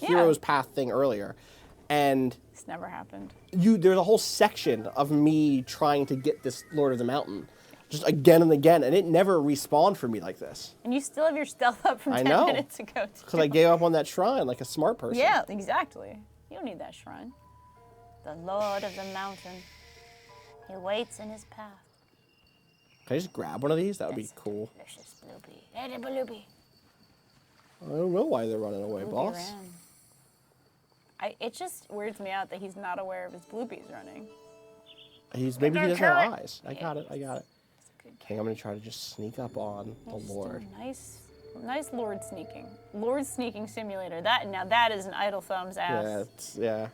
A: Heroes Path thing earlier, and
B: it's never happened.
A: There's a whole section of me trying to get this Lord of the Mountain, just again and again, and it never respawned for me like this.
B: And you still have your stealth up from 10 minutes ago.
A: Because I gave up on that shrine like a smart person.
B: Yeah, exactly. You don't need that shrine. The Lord of the Mountain. He waits in his path.
A: Can I just grab one of these? That would be cool.
B: Delicious Bloopy. Hey, the Bloopy.
A: I don't know why they're running away,
B: Bloopy
A: boss.
B: ran. It just weirds me out that he's not aware of his Bloopies running.
A: Maybe he doesn't have eyes. I got it. Okay, I'm gonna try to just sneak up on the Lord.
B: Nice Lord sneaking. Lord sneaking simulator. That is an idle thumbs ass.
A: Yeah.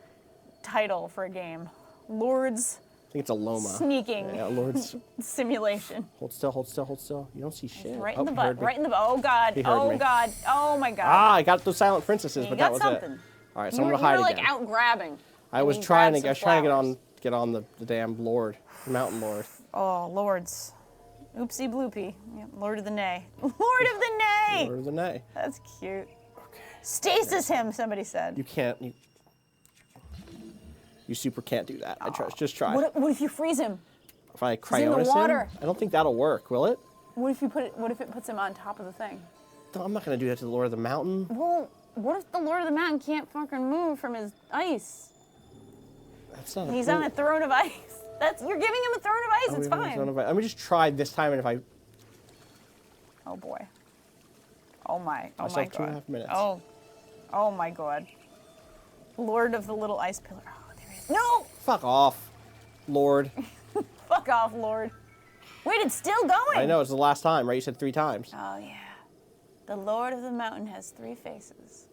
B: Title for a game. Lord's.
A: I think it's a Loma.
B: Sneaking.
A: Yeah, Lord's
B: simulation.
A: Hold still. You don't see shit.
B: Right in the butt. Oh God.
A: Oh
B: God. Oh my God.
A: Ah, I got those silent princesses, but that was
B: something.
A: it. All right, so I'm gonna hide again.
B: You were like out grabbing.
A: I was trying to get on the damn Lord, the Mountain Lord.
B: Oh, Lords. Oopsie bloopy. Yep, Lord of the Nay. Lord of the Nay!
A: Lord of the Nay.
B: That's cute. Okay. Stasis him, somebody said.
A: You can't. You super can't do that. Just try.
B: What if you freeze him?
A: If I
B: He's in the water.
A: him? I don't think that'll work, will it?
B: What if it puts him on top of the thing?
A: No, I'm not gonna do that to the Lord of the Mountain.
B: Well, what if the Lord of the Mountain can't fucking move from his ice?
A: That's not.
B: He's on a throne of ice. You're giving him a throne of ice. It's fine.
A: Let me just try this time, and if I.
B: Oh boy. Oh my. Oh
A: I
B: my
A: still have
B: God.
A: 2.5 minutes.
B: Oh my God. Lord of the little ice pillar. Oh, there he is. No!
A: Fuck off, Lord.
B: Fuck off, Lord. Wait, it's still going.
A: I know, it's the last time, right? You said 3 times.
B: Oh, yeah. The Lord of the Mountain has 3 faces.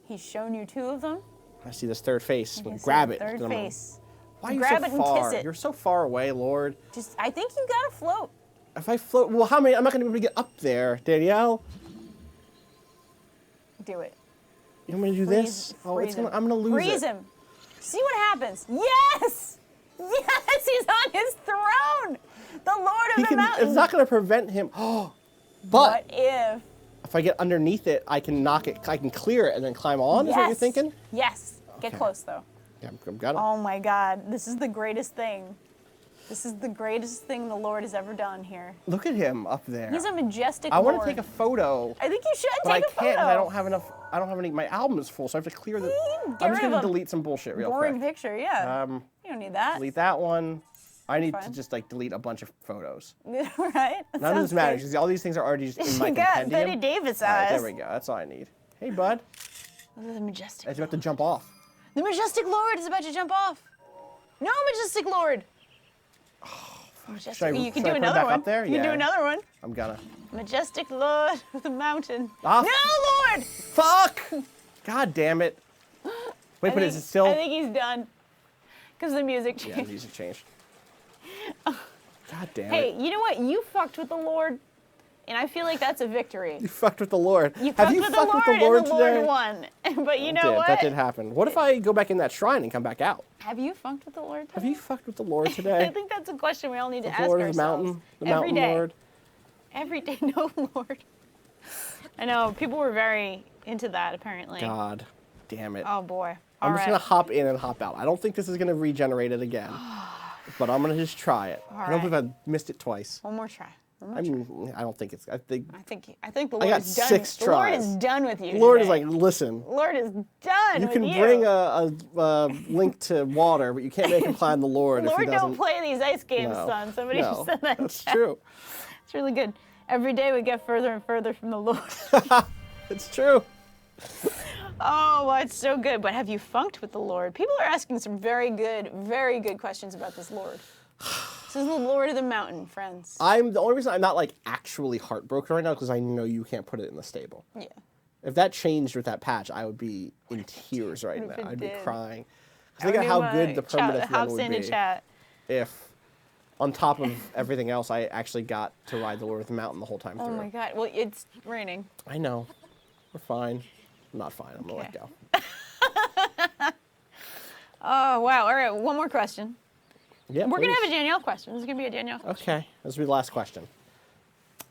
B: He's shown you 2 of them.
A: I see this third face. Grab it.
B: Third face.
A: Why are you
B: grab
A: so
B: it
A: far?
B: and kiss it.
A: You're so far away, Lord.
B: I think you gotta float.
A: If I float, well, how many? I'm not gonna be able to get up there, Danielle.
B: Do it.
A: You want me to do this? Oh, I'm gonna lose it.
B: Freeze him. See what happens. Yes! Yes, he's on his throne. The Lord of the Mountain.
A: It's not gonna prevent him. Oh,
B: but if
A: I get underneath it, I can knock it. I can clear it and then climb on. Is what you're thinking?
B: Yes. Get close though.
A: Yeah, I'm got it.
B: Oh my God, this is the greatest thing. This is the greatest thing the Lord has ever done here.
A: Look at him up there.
B: He's a majestic
A: Lord. I want
B: to
A: take a photo.
B: I think you should
A: but
B: take a photo.
A: I can't because I don't have enough. I don't have any. My album is full, so I have to clear the. I'm just gonna delete some bullshit real quick.
B: Boring picture, yeah. You don't need that.
A: Delete that one. I need to just delete a bunch of photos.
B: Right?
A: None of this matters because all these things are already just in my compendium.
B: You got Betty Davis eyes.
A: Right, there we go. That's all I need. Hey, bud.
B: Look at the majestic.
A: He's about to jump off.
B: The majestic Lord is about to jump off. No, majestic Lord.
A: Oh,
B: majestic. You can do another one.
A: Up there?
B: You can do another one.
A: I'm gonna.
B: Majestic Lord of the Mountain.
A: Off.
B: No, Lord!
A: Fuck! God damn it. Wait, but is it still?
B: I think he's done. Because the music changed.
A: Yeah, the music changed. God damn it.
B: Hey, you know what? You fucked with the Lord, and I feel like that's a victory.
A: You fucked with the Lord.
B: You fucked with the Lord, and the Lord won. But you know what?
A: That did happen. What if I go back in that shrine and come back out?
B: Have you fucked with the Lord today?
A: Have you fucked with the Lord today?
B: I think that's a question we all need to ask
A: Lord
B: ourselves.
A: of the Mountain, the
B: every
A: Mountain
B: day.
A: Lord.
B: Every day, no Lord. I know, people were very into that, apparently.
A: God damn it.
B: Oh, boy.
A: I'm just going to hop in and hop out. I don't think this is going to regenerate it again. But I'm going to just try it. I don't believe I missed it twice.
B: One more try.
A: I don't think it's. I think
B: the Lord is done.
A: 6 tries.
B: The Lord is done with you.
A: The Lord
B: today.
A: is like, listen.
B: Lord is done.
A: You
B: with
A: can bring a link to water, but you can't make him climb the Lord.
B: Lord
A: if he doesn't.
B: don't play these ice games, son. Somebody just said that.
A: That's true.
B: It's really good. Every day we get further and further from the Lord.
A: It's true.
B: Oh, well, it's so good. But have you funked with the Lord? People are asking some very good questions about this Lord. This is the Lord of the Mountain, friends.
A: The only reason I'm not like actually heartbroken right now because I know you can't put it in the stable.
B: Yeah.
A: If that changed with that patch, I would be in tears right now. I'd be crying.
B: Think
A: of how good the permanent
B: hops
A: would
B: into
A: be
B: chat.
A: if on top of everything else, I actually got to ride the Lord of the Mountain the whole time through.
B: Oh my god. Well, it's raining.
A: I know. We're fine. I'm not fine. I'm going to let go.
B: Oh, wow. All right, one more question.
A: Yeah,
B: We're going to have a Danielle question. This is going to be a Danielle question.
A: Okay. This will be the last question.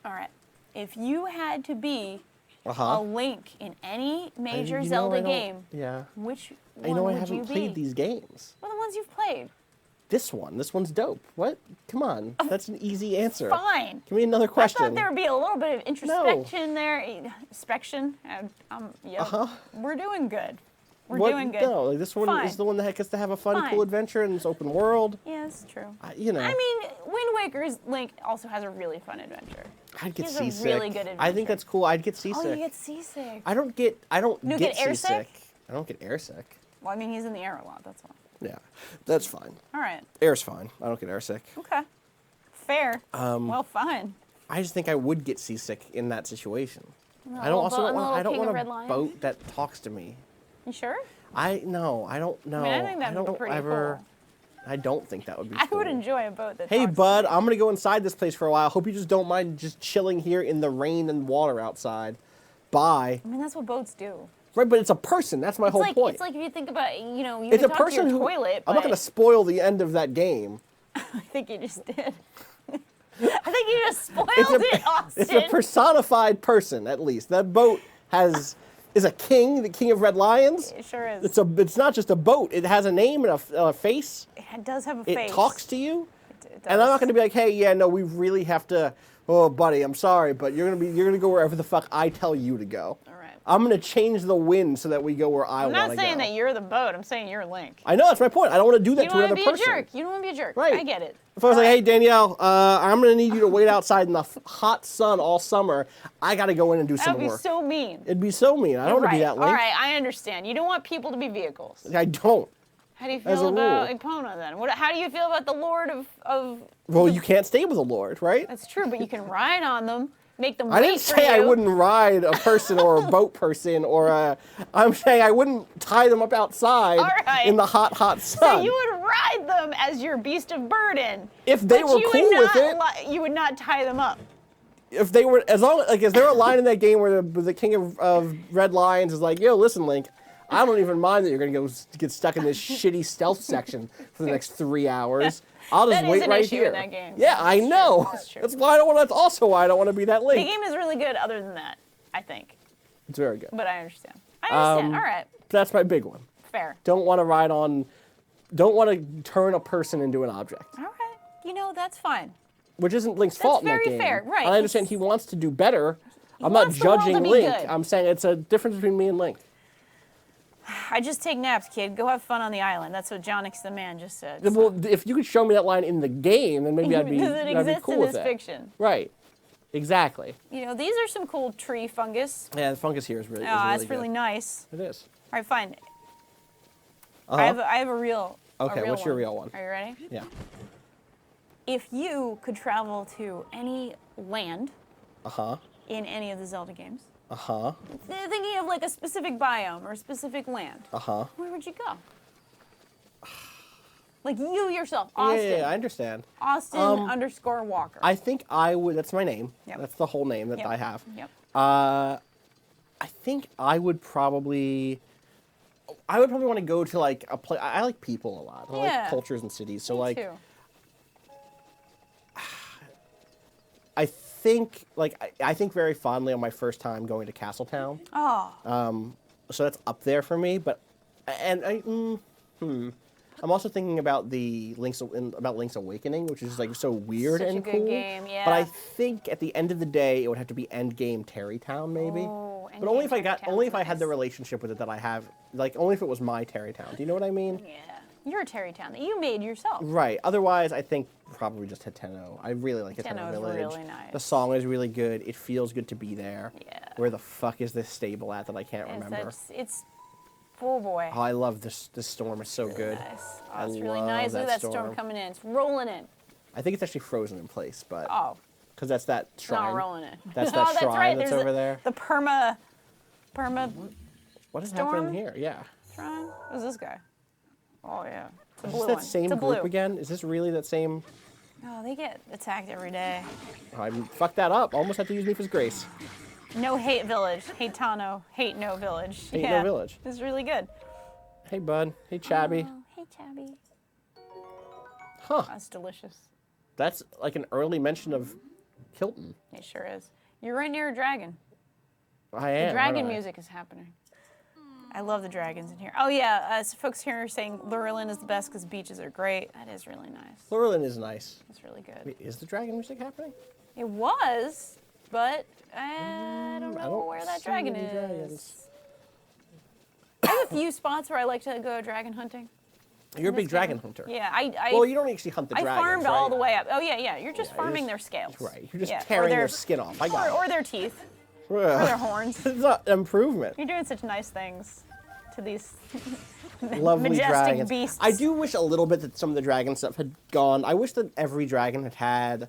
B: All right. If you had to be
A: Uh-huh.
B: a Link in any major Zelda game,
A: Yeah.
B: which one
A: I know I
B: would
A: haven't
B: you
A: played
B: be?
A: these games.
B: Well, the ones you've played.
A: This one's dope. What? Come on. That's an easy answer.
B: Fine.
A: Give me another question.
B: I thought there would be a little bit of introspection there. Inspection. Yep. We're doing good. We're doing good.
A: No, like this one is the one that gets to have a fun, cool adventure and it's open world.
B: Yeah, that's true.
A: You know.
B: I mean, Wind Waker's Link also has a really fun adventure.
A: I'd get
B: He has
A: seasick.
B: a really good adventure.
A: I think that's cool. I'd get seasick.
B: Oh, you get seasick.
A: I don't get
B: airsick?
A: seasick. I don't get airsick.
B: Well, I mean, he's in the air a lot. That's why.
A: Yeah, that's fine.
B: All right.
A: Air's fine. I don't get airsick.
B: Okay. Fair. Well, fine.
A: I just think I would get seasick in that situation.
B: I don't want
A: a boat that talks to me.
B: You sure?
A: I don't know.
B: I mean, I think that would be pretty cool.
A: I don't think that would be
B: I
A: cool.
B: would enjoy a boat that
A: Hey,
B: talks
A: bud,
B: to me.
A: I'm going to go inside this place for a while. Hope you just don't mind just chilling here in the rain and water outside. Bye.
B: I mean, that's what boats do.
A: Right, but it's a person. That's my whole point.
B: It's like if you think about, you
A: It's
B: can
A: a
B: talk
A: person
B: to your
A: who.
B: toilet,
A: I'm not
B: but
A: going to spoil the end of that game.
B: I think you just did. I think you just spoiled it, Austin.
A: It's a personified person, at least. That boat is a king, the king of red lions.
B: It sure is.
A: It's not just a boat. It has a name and a face.
B: It does have a face.
A: It talks to you.
B: It does.
A: And I'm not going to be like, hey, yeah, no, we really have to. Oh, buddy, I'm sorry, but you're gonna go wherever the fuck I tell you to go.
B: All right.
A: I'm gonna change the wind so that we go where I want to go.
B: I'm not saying that you're the boat. I'm saying you're Link.
A: I know, that's my point. I don't want to do that to another person.
B: You don't want to be a jerk. You don't want to be a jerk.
A: Right.
B: I get it.
A: If I was like, hey, Danielle, I'm going to need you to wait outside in the hot sun all summer, I got to go in and do some work.
B: That would be so mean.
A: It'd be so mean. I don't want to be that Link.
B: All right, I understand. You don't want people to be vehicles.
A: I don't.
B: How do you
A: As
B: feel
A: a
B: about
A: rule.
B: Epona then? How do you feel about the Lord of...
A: Well, you can't stay with a lord, right?
B: That's true, but you can ride on them, make them
A: I
B: wait
A: didn't
B: for
A: say I
B: you.
A: wouldn't ride a person or a boat person I'm saying I wouldn't tie them up outside in the hot, hot sun.
B: So you would ride them as your beast of burden.
A: If they were cool with it.
B: You would not tie them up.
A: If they were, as there a line in that game where the king of red lions is like, yo, listen, Link, I don't even mind that you're going to go get stuck in this shitty stealth section for the next 3 hours. I'll just wait right here.
B: That is an issue in that game.
A: Yeah, I know.
B: That's true.
A: That's why I don't want. That's also why I don't want to be that Link.
B: The game is really good. Other than that, I think.
A: It's very good.
B: But I understand. All right.
A: That's my big one.
B: Fair.
A: Don't want to ride on. Don't want to turn a person into an object.
B: All right. That's fine.
A: Which isn't Link's fault in that game.
B: That's very fair. Right.
A: I understand he wants to do better. I'm not
B: wants the world to
A: judging
B: be
A: Link.
B: good.
A: I'm saying it's a difference between me and Link.
B: I just take naps, kid. Go have fun on the island. That's what Jonix the man just said.
A: Well, if you could show me that line in the game, then maybe I'd be,
B: Because it
A: I'd be
B: exists
A: cool
B: in
A: with
B: this
A: that.
B: fiction.
A: Right. Exactly.
B: These are some cool tree fungus.
A: Yeah, the fungus here is really,
B: That's really
A: good.
B: nice.
A: It is.
B: All right, fine.
A: Uh-huh.
B: I have a real.
A: Okay, what's your real one?
B: Are you ready?
A: Yeah.
B: If you could travel to any land
A: Uh-huh.
B: in any of the Zelda games,
A: Uh-huh.
B: thinking of like a specific biome or a specific land,
A: Uh-huh.
B: where would you go? Like you yourself, Austin.
A: Yeah, I understand.
B: Austin _ Walker.
A: I think I would, that's my name.
B: Yep.
A: That's the whole name that
B: Yep.
A: I have.
B: Yep.
A: I think I would probably want to go to like a place. I like people a lot. I like cultures and cities. So
B: Me too.
A: I think very fondly on my first time going to Castletown.
B: Oh.
A: So that's up there for me. But I'm also thinking about Link's Awakening, which is like so weird
B: Such
A: and
B: a good
A: cool.
B: game, yeah.
A: But I think at the end of the day, it would have to be Endgame Terrytown, maybe.
B: Oh,
A: but only
B: Endgame
A: if I had the
B: Terrytown's
A: relationship with it that I have, like only if it was my Terrytown. Do you know what I mean?
B: Yeah. You're a Terrytown that you made yourself.
A: Right. Otherwise, I think probably just Hateno. I really like Hateno
B: Hateno's
A: Village.
B: really nice.
A: The song is really good. It feels good to be there.
B: Yeah.
A: Where the fuck is this stable at that I can't remember?
B: It's oh boy.
A: Oh, I love this. This storm is so good.
B: Nice. Oh,
A: I
B: it's really
A: love
B: nice. Look at that
A: storm.
B: storm coming in. It's rolling in.
A: I think it's actually frozen in place, but
B: Oh.
A: because that's that
B: It's
A: shrine.
B: not rolling in.
A: That's
B: Oh,
A: that
B: that's
A: shrine
B: right.
A: that's
B: There's
A: over there.
B: The perma
A: What is
B: storm?
A: happening here? Yeah.
B: shrine. Who's this guy? Oh yeah. It's a
A: Is
B: blue
A: this that
B: one.
A: same
B: it's a
A: group
B: blue.
A: again? Is this really that same?
B: Oh, they get attacked every day.
A: I fucked that up. Almost had to use Mipha's Grace.
B: No hate village. Hate Tano. Hate no village.
A: Hate no village.
B: It's really good.
A: Hey, bud. Hey, Chabby.
B: Oh, hey, Chabby.
A: Huh.
B: That's delicious.
A: That's like an early mention of Kilton.
B: It sure is. You're right near a dragon.
A: I am.
B: The dragon music is happening. I love the dragons in here. Oh, yeah. So folks here are saying Lurelin is the best because beaches are great. That is really nice.
A: Lurelin is nice.
B: That's really good.
A: Wait, is the dragon music happening?
B: It was, but I don't know where that dragon is.
A: Dragons.
B: I have a few spots where I like to go dragon hunting.
A: You're a big dragon hunter.
B: Yeah, I
A: well, you don't actually hunt the dragons,
B: farmed
A: right?
B: all the way up. Oh, yeah. You're just farming their scales.
A: Right. You're just tearing their skin off. I got it.
B: Or their teeth. Or their horns.
A: It's not improvement.
B: You're doing such nice things to these
A: lovely
B: majestic
A: dragons.
B: beasts.
A: I do wish a little bit that some of the dragon stuff had gone. I wish that every dragon had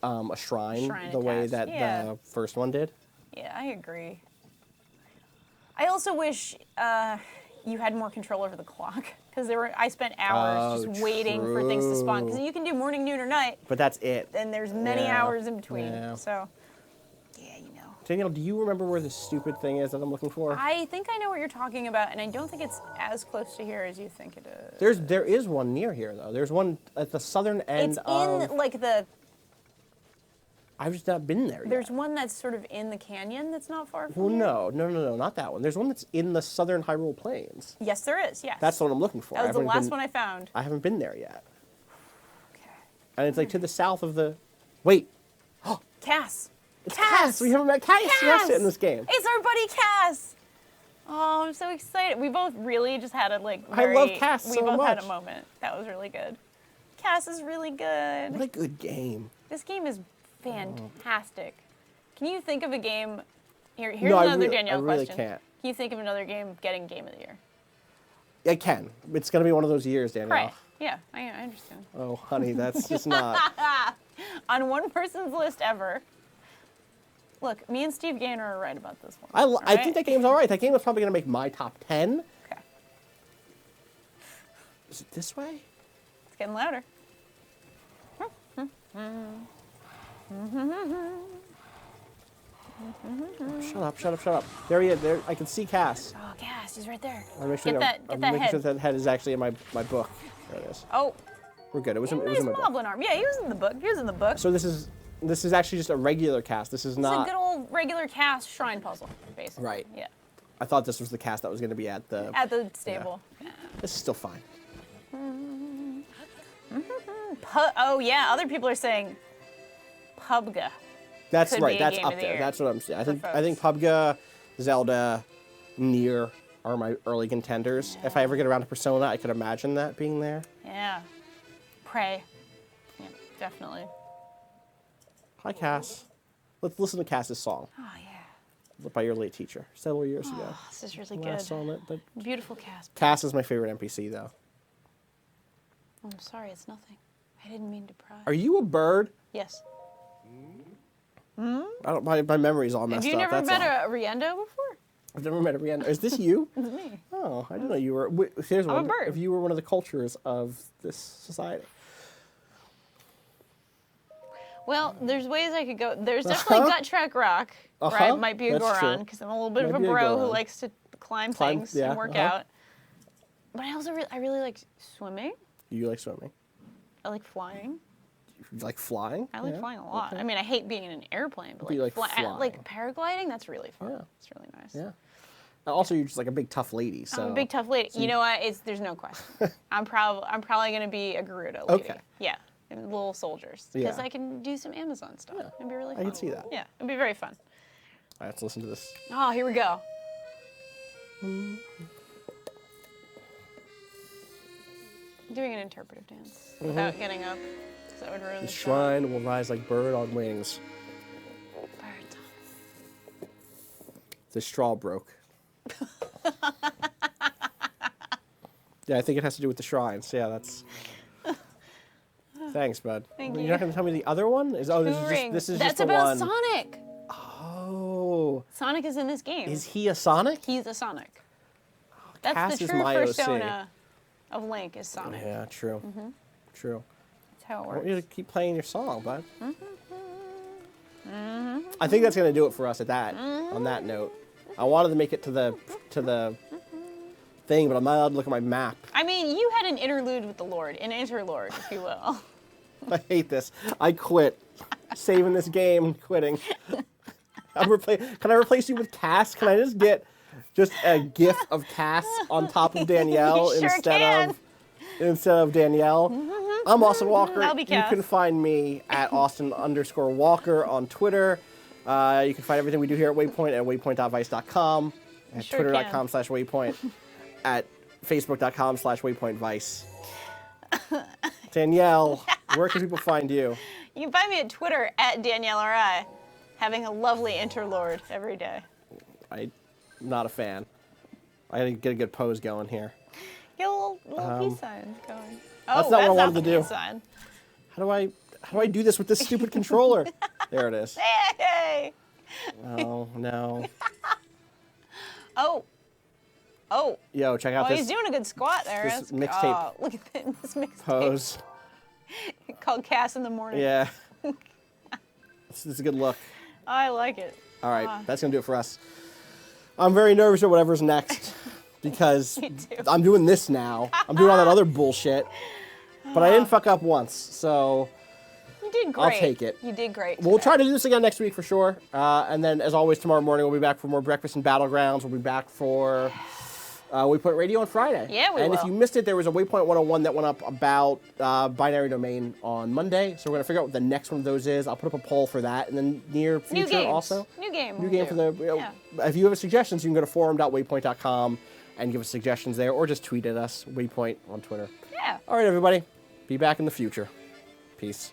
A: a shrine the way that the first one did.
B: Yeah, I agree. I also wish you had more control over the clock because I spent hours just waiting for things to spawn because you can do morning, noon, or night.
A: But that's it.
B: And there's many hours in between.
A: Yeah.
B: So, yeah, you know.
A: Danielle, do you remember where the stupid thing is that I'm looking for?
B: I think I know what you're talking about, and I don't think it's as close to here as you think it is.
A: There is one near here though. There's one at the southern end of.
B: It's in like the.
A: I've just not been there
B: There's
A: yet.
B: one that's sort of in the canyon that's not far from
A: Well,
B: here.
A: no, not that one. There's one that's in the southern Hyrule Plains.
B: Yes, there is, yes.
A: That's what I'm looking for.
B: That was the last one I found.
A: I haven't been there yet.
B: Okay.
A: And it's like to the south of the. Wait.
B: Cass.
A: It's Cass. We haven't met Cass yet in this game.
B: It's our buddy Cass. Oh, I'm so excited. We both really just had a
A: I love Cass
B: We
A: so
B: both
A: much.
B: had a moment. That was really good. Cass is really good.
A: What a good game.
B: This game is fantastic. Can you think of a game? Here's
A: No,
B: another Danielle
A: I really
B: question.
A: can't.
B: Can you think of another game getting Game of the Year?
A: I can. It's going to be one of those years, Danielle.
B: Right. Yeah, I understand.
A: Oh, honey, that's just not.
B: On one person's list ever. Look, me and Steve Gaynor are right about this one.
A: I think that game's all right. That game was probably going to make my top 10.
B: Okay.
A: Is it this way?
B: It's getting louder.
A: Shut up. There he is. There, I can see Cass.
B: Oh, Cass, he's right there.
A: I'm making
B: Get that
A: sure
B: head.
A: that head is actually in my book. There it is.
B: Oh,
A: We're good. It was in
B: nice
A: my book.
B: moblin arm. Yeah, he was in the book. He was in the book.
A: So this is actually just a regular Cass. This is
B: It's
A: not.
B: a good old regular Cass shrine puzzle, basically.
A: Right.
B: Yeah.
A: I thought this was the Cass that was going to be at the.
B: At the stable. Yeah.
A: This is still fine.
B: Oh yeah, other people are saying Pubga.
A: That's
B: Could
A: right.
B: be a
A: That's
B: game
A: up
B: of the
A: there.
B: year
A: That's what I'm saying. I
B: for
A: think Pubga, Zelda, Nier are my early contenders.
B: Yeah.
A: If I ever get around to Persona, I could imagine that being there.
B: Yeah. Prey. Yeah, definitely.
A: Hi, Cass. Let's listen to Cass's song
B: Oh yeah.
A: by your late teacher several years ago.
B: Oh, this is really
A: Last
B: good.
A: song that
B: Beautiful Cass.
A: Cass is my favorite NPC though.
B: Oh, I'm sorry, it's nothing. I didn't mean to pry.
A: Are you a bird?
B: Yes.
A: I don't. My memory's all messed
B: Have you
A: up.
B: never
A: That's
B: met
A: all.
B: a Riendo before?
A: I've never met a Rihanna. Is this you?
B: It's me.
A: Oh, I didn't know you were. Here's
B: I'm a
A: one.
B: bird.
A: If you were one of the cultures of this society.
B: Well, there's ways I could go. There's definitely Gut Track Rock, where I might be a
A: That's true.
B: Goron, because I'm a little bit of
A: Might
B: a
A: be a
B: bro who
A: Goron.
B: likes to climb
A: Climb,
B: things
A: yeah,
B: and work out. But I also I really like swimming.
A: You like swimming?
B: I like flying.
A: You like flying?
B: I like
A: Yeah,
B: flying a lot.
A: okay.
B: I mean, I hate being in an airplane, but
A: But you like
B: like paragliding, that's really fun.
A: Yeah.
B: It's really nice.
A: Yeah. And also, you're just like a big tough lady. So.
B: I'm a big tough lady. You know what? There's no question. I'm probably gonna be a Gerudo lady.
A: Okay.
B: Yeah. And little soldiers. Because
A: Yeah.
B: I can do some Amazon stuff.
A: Yeah,
B: It'd be really
A: I
B: fun.
A: can see that.
B: Yeah. It'd be very fun.
A: All right, let's listen to this.
B: Oh, here we go. Doing an interpretive dance without getting up, because that would ruin
A: The
B: the
A: shrine will rise like bird on wings.
B: Birds on.
A: The straw broke. Yeah, I think it has to do with the shrines. Yeah, that's. Thanks, bud.
B: Thank
A: You're
B: you.
A: not going to tell me the other one? This is
B: That's
A: just the
B: about
A: one.
B: Sonic.
A: Oh.
B: Sonic is in this game.
A: Is he a Sonic?
B: He's a Sonic. That's
A: Cass
B: the
A: is
B: true
A: my OC.
B: persona of Link is Sonic.
A: Yeah, true. True.
B: That's how it
A: I
B: works.
A: want you to keep playing your song, bud. I think that's going to do it for us at that. On that note, I wanted to make it to the thing, but I'm not allowed to look at my map.
B: I mean, you had an interlude with the Lord, an interlord, if you will.
A: I hate this. I quit. Saving this game and quitting. Can I replace you with Cass? Can I just get a gif of Cass on top of Danielle
B: You sure
A: instead of Danielle? I'm Austin Walker.
B: I'll be
A: You
B: Cass.
A: can find me at Austin_Walker on Twitter. You can find everything we do here at Waypoint at waypoint.vice.com, at
B: Sure
A: twitter.com/waypoint, at facebook.com/waypointvice. Danielle, where can people find you?
B: You can find me at Twitter at DanielleRI, having a lovely interlord every day.
A: I'm not a fan. I gotta get a good pose going here.
B: Get a little peace sign going. Oh,
A: That's not what I wanted
B: the
A: to do.
B: peace sign.
A: How do I do this with this stupid controller? There it is.
B: Hey!
A: Oh no.
B: Oh.
A: Yo, check out
B: Oh,
A: this
B: he's doing a good squat there.
A: this
B: That's-
A: mixtape
B: Oh, look at this mixtape
A: pose.
B: called Cass in the Morning.
A: Yeah. This is a good look.
B: I like it.
A: All right, that's gonna do it for us. I'm very nervous at whatever's next because
B: Me too.
A: I'm doing this now. I'm doing all that other bullshit, but I didn't fuck up once, so
B: You did great.
A: I'll take it.
B: You did great.
A: we'll
B: today.
A: try to do this again next week for sure. And then, as always, tomorrow morning we'll be back for more Breakfast and Battlegrounds. We'll be back for Waypoint Radio on Friday.
B: Yeah, we
A: And if
B: will.
A: you missed it, there was a Waypoint 101 that went up about binary domain on Monday. So we're going to figure out what the next one of those is. I'll put up a poll for that. And then near future
B: New games.
A: also.
B: New game.
A: New
B: we'll
A: game
B: do.
A: for the. If you have suggestions, you can go to forum.waypoint.com and give us suggestions there, or just tweet at us, Waypoint on Twitter.
B: Yeah.
A: All right, everybody. Be back in the future. Peace.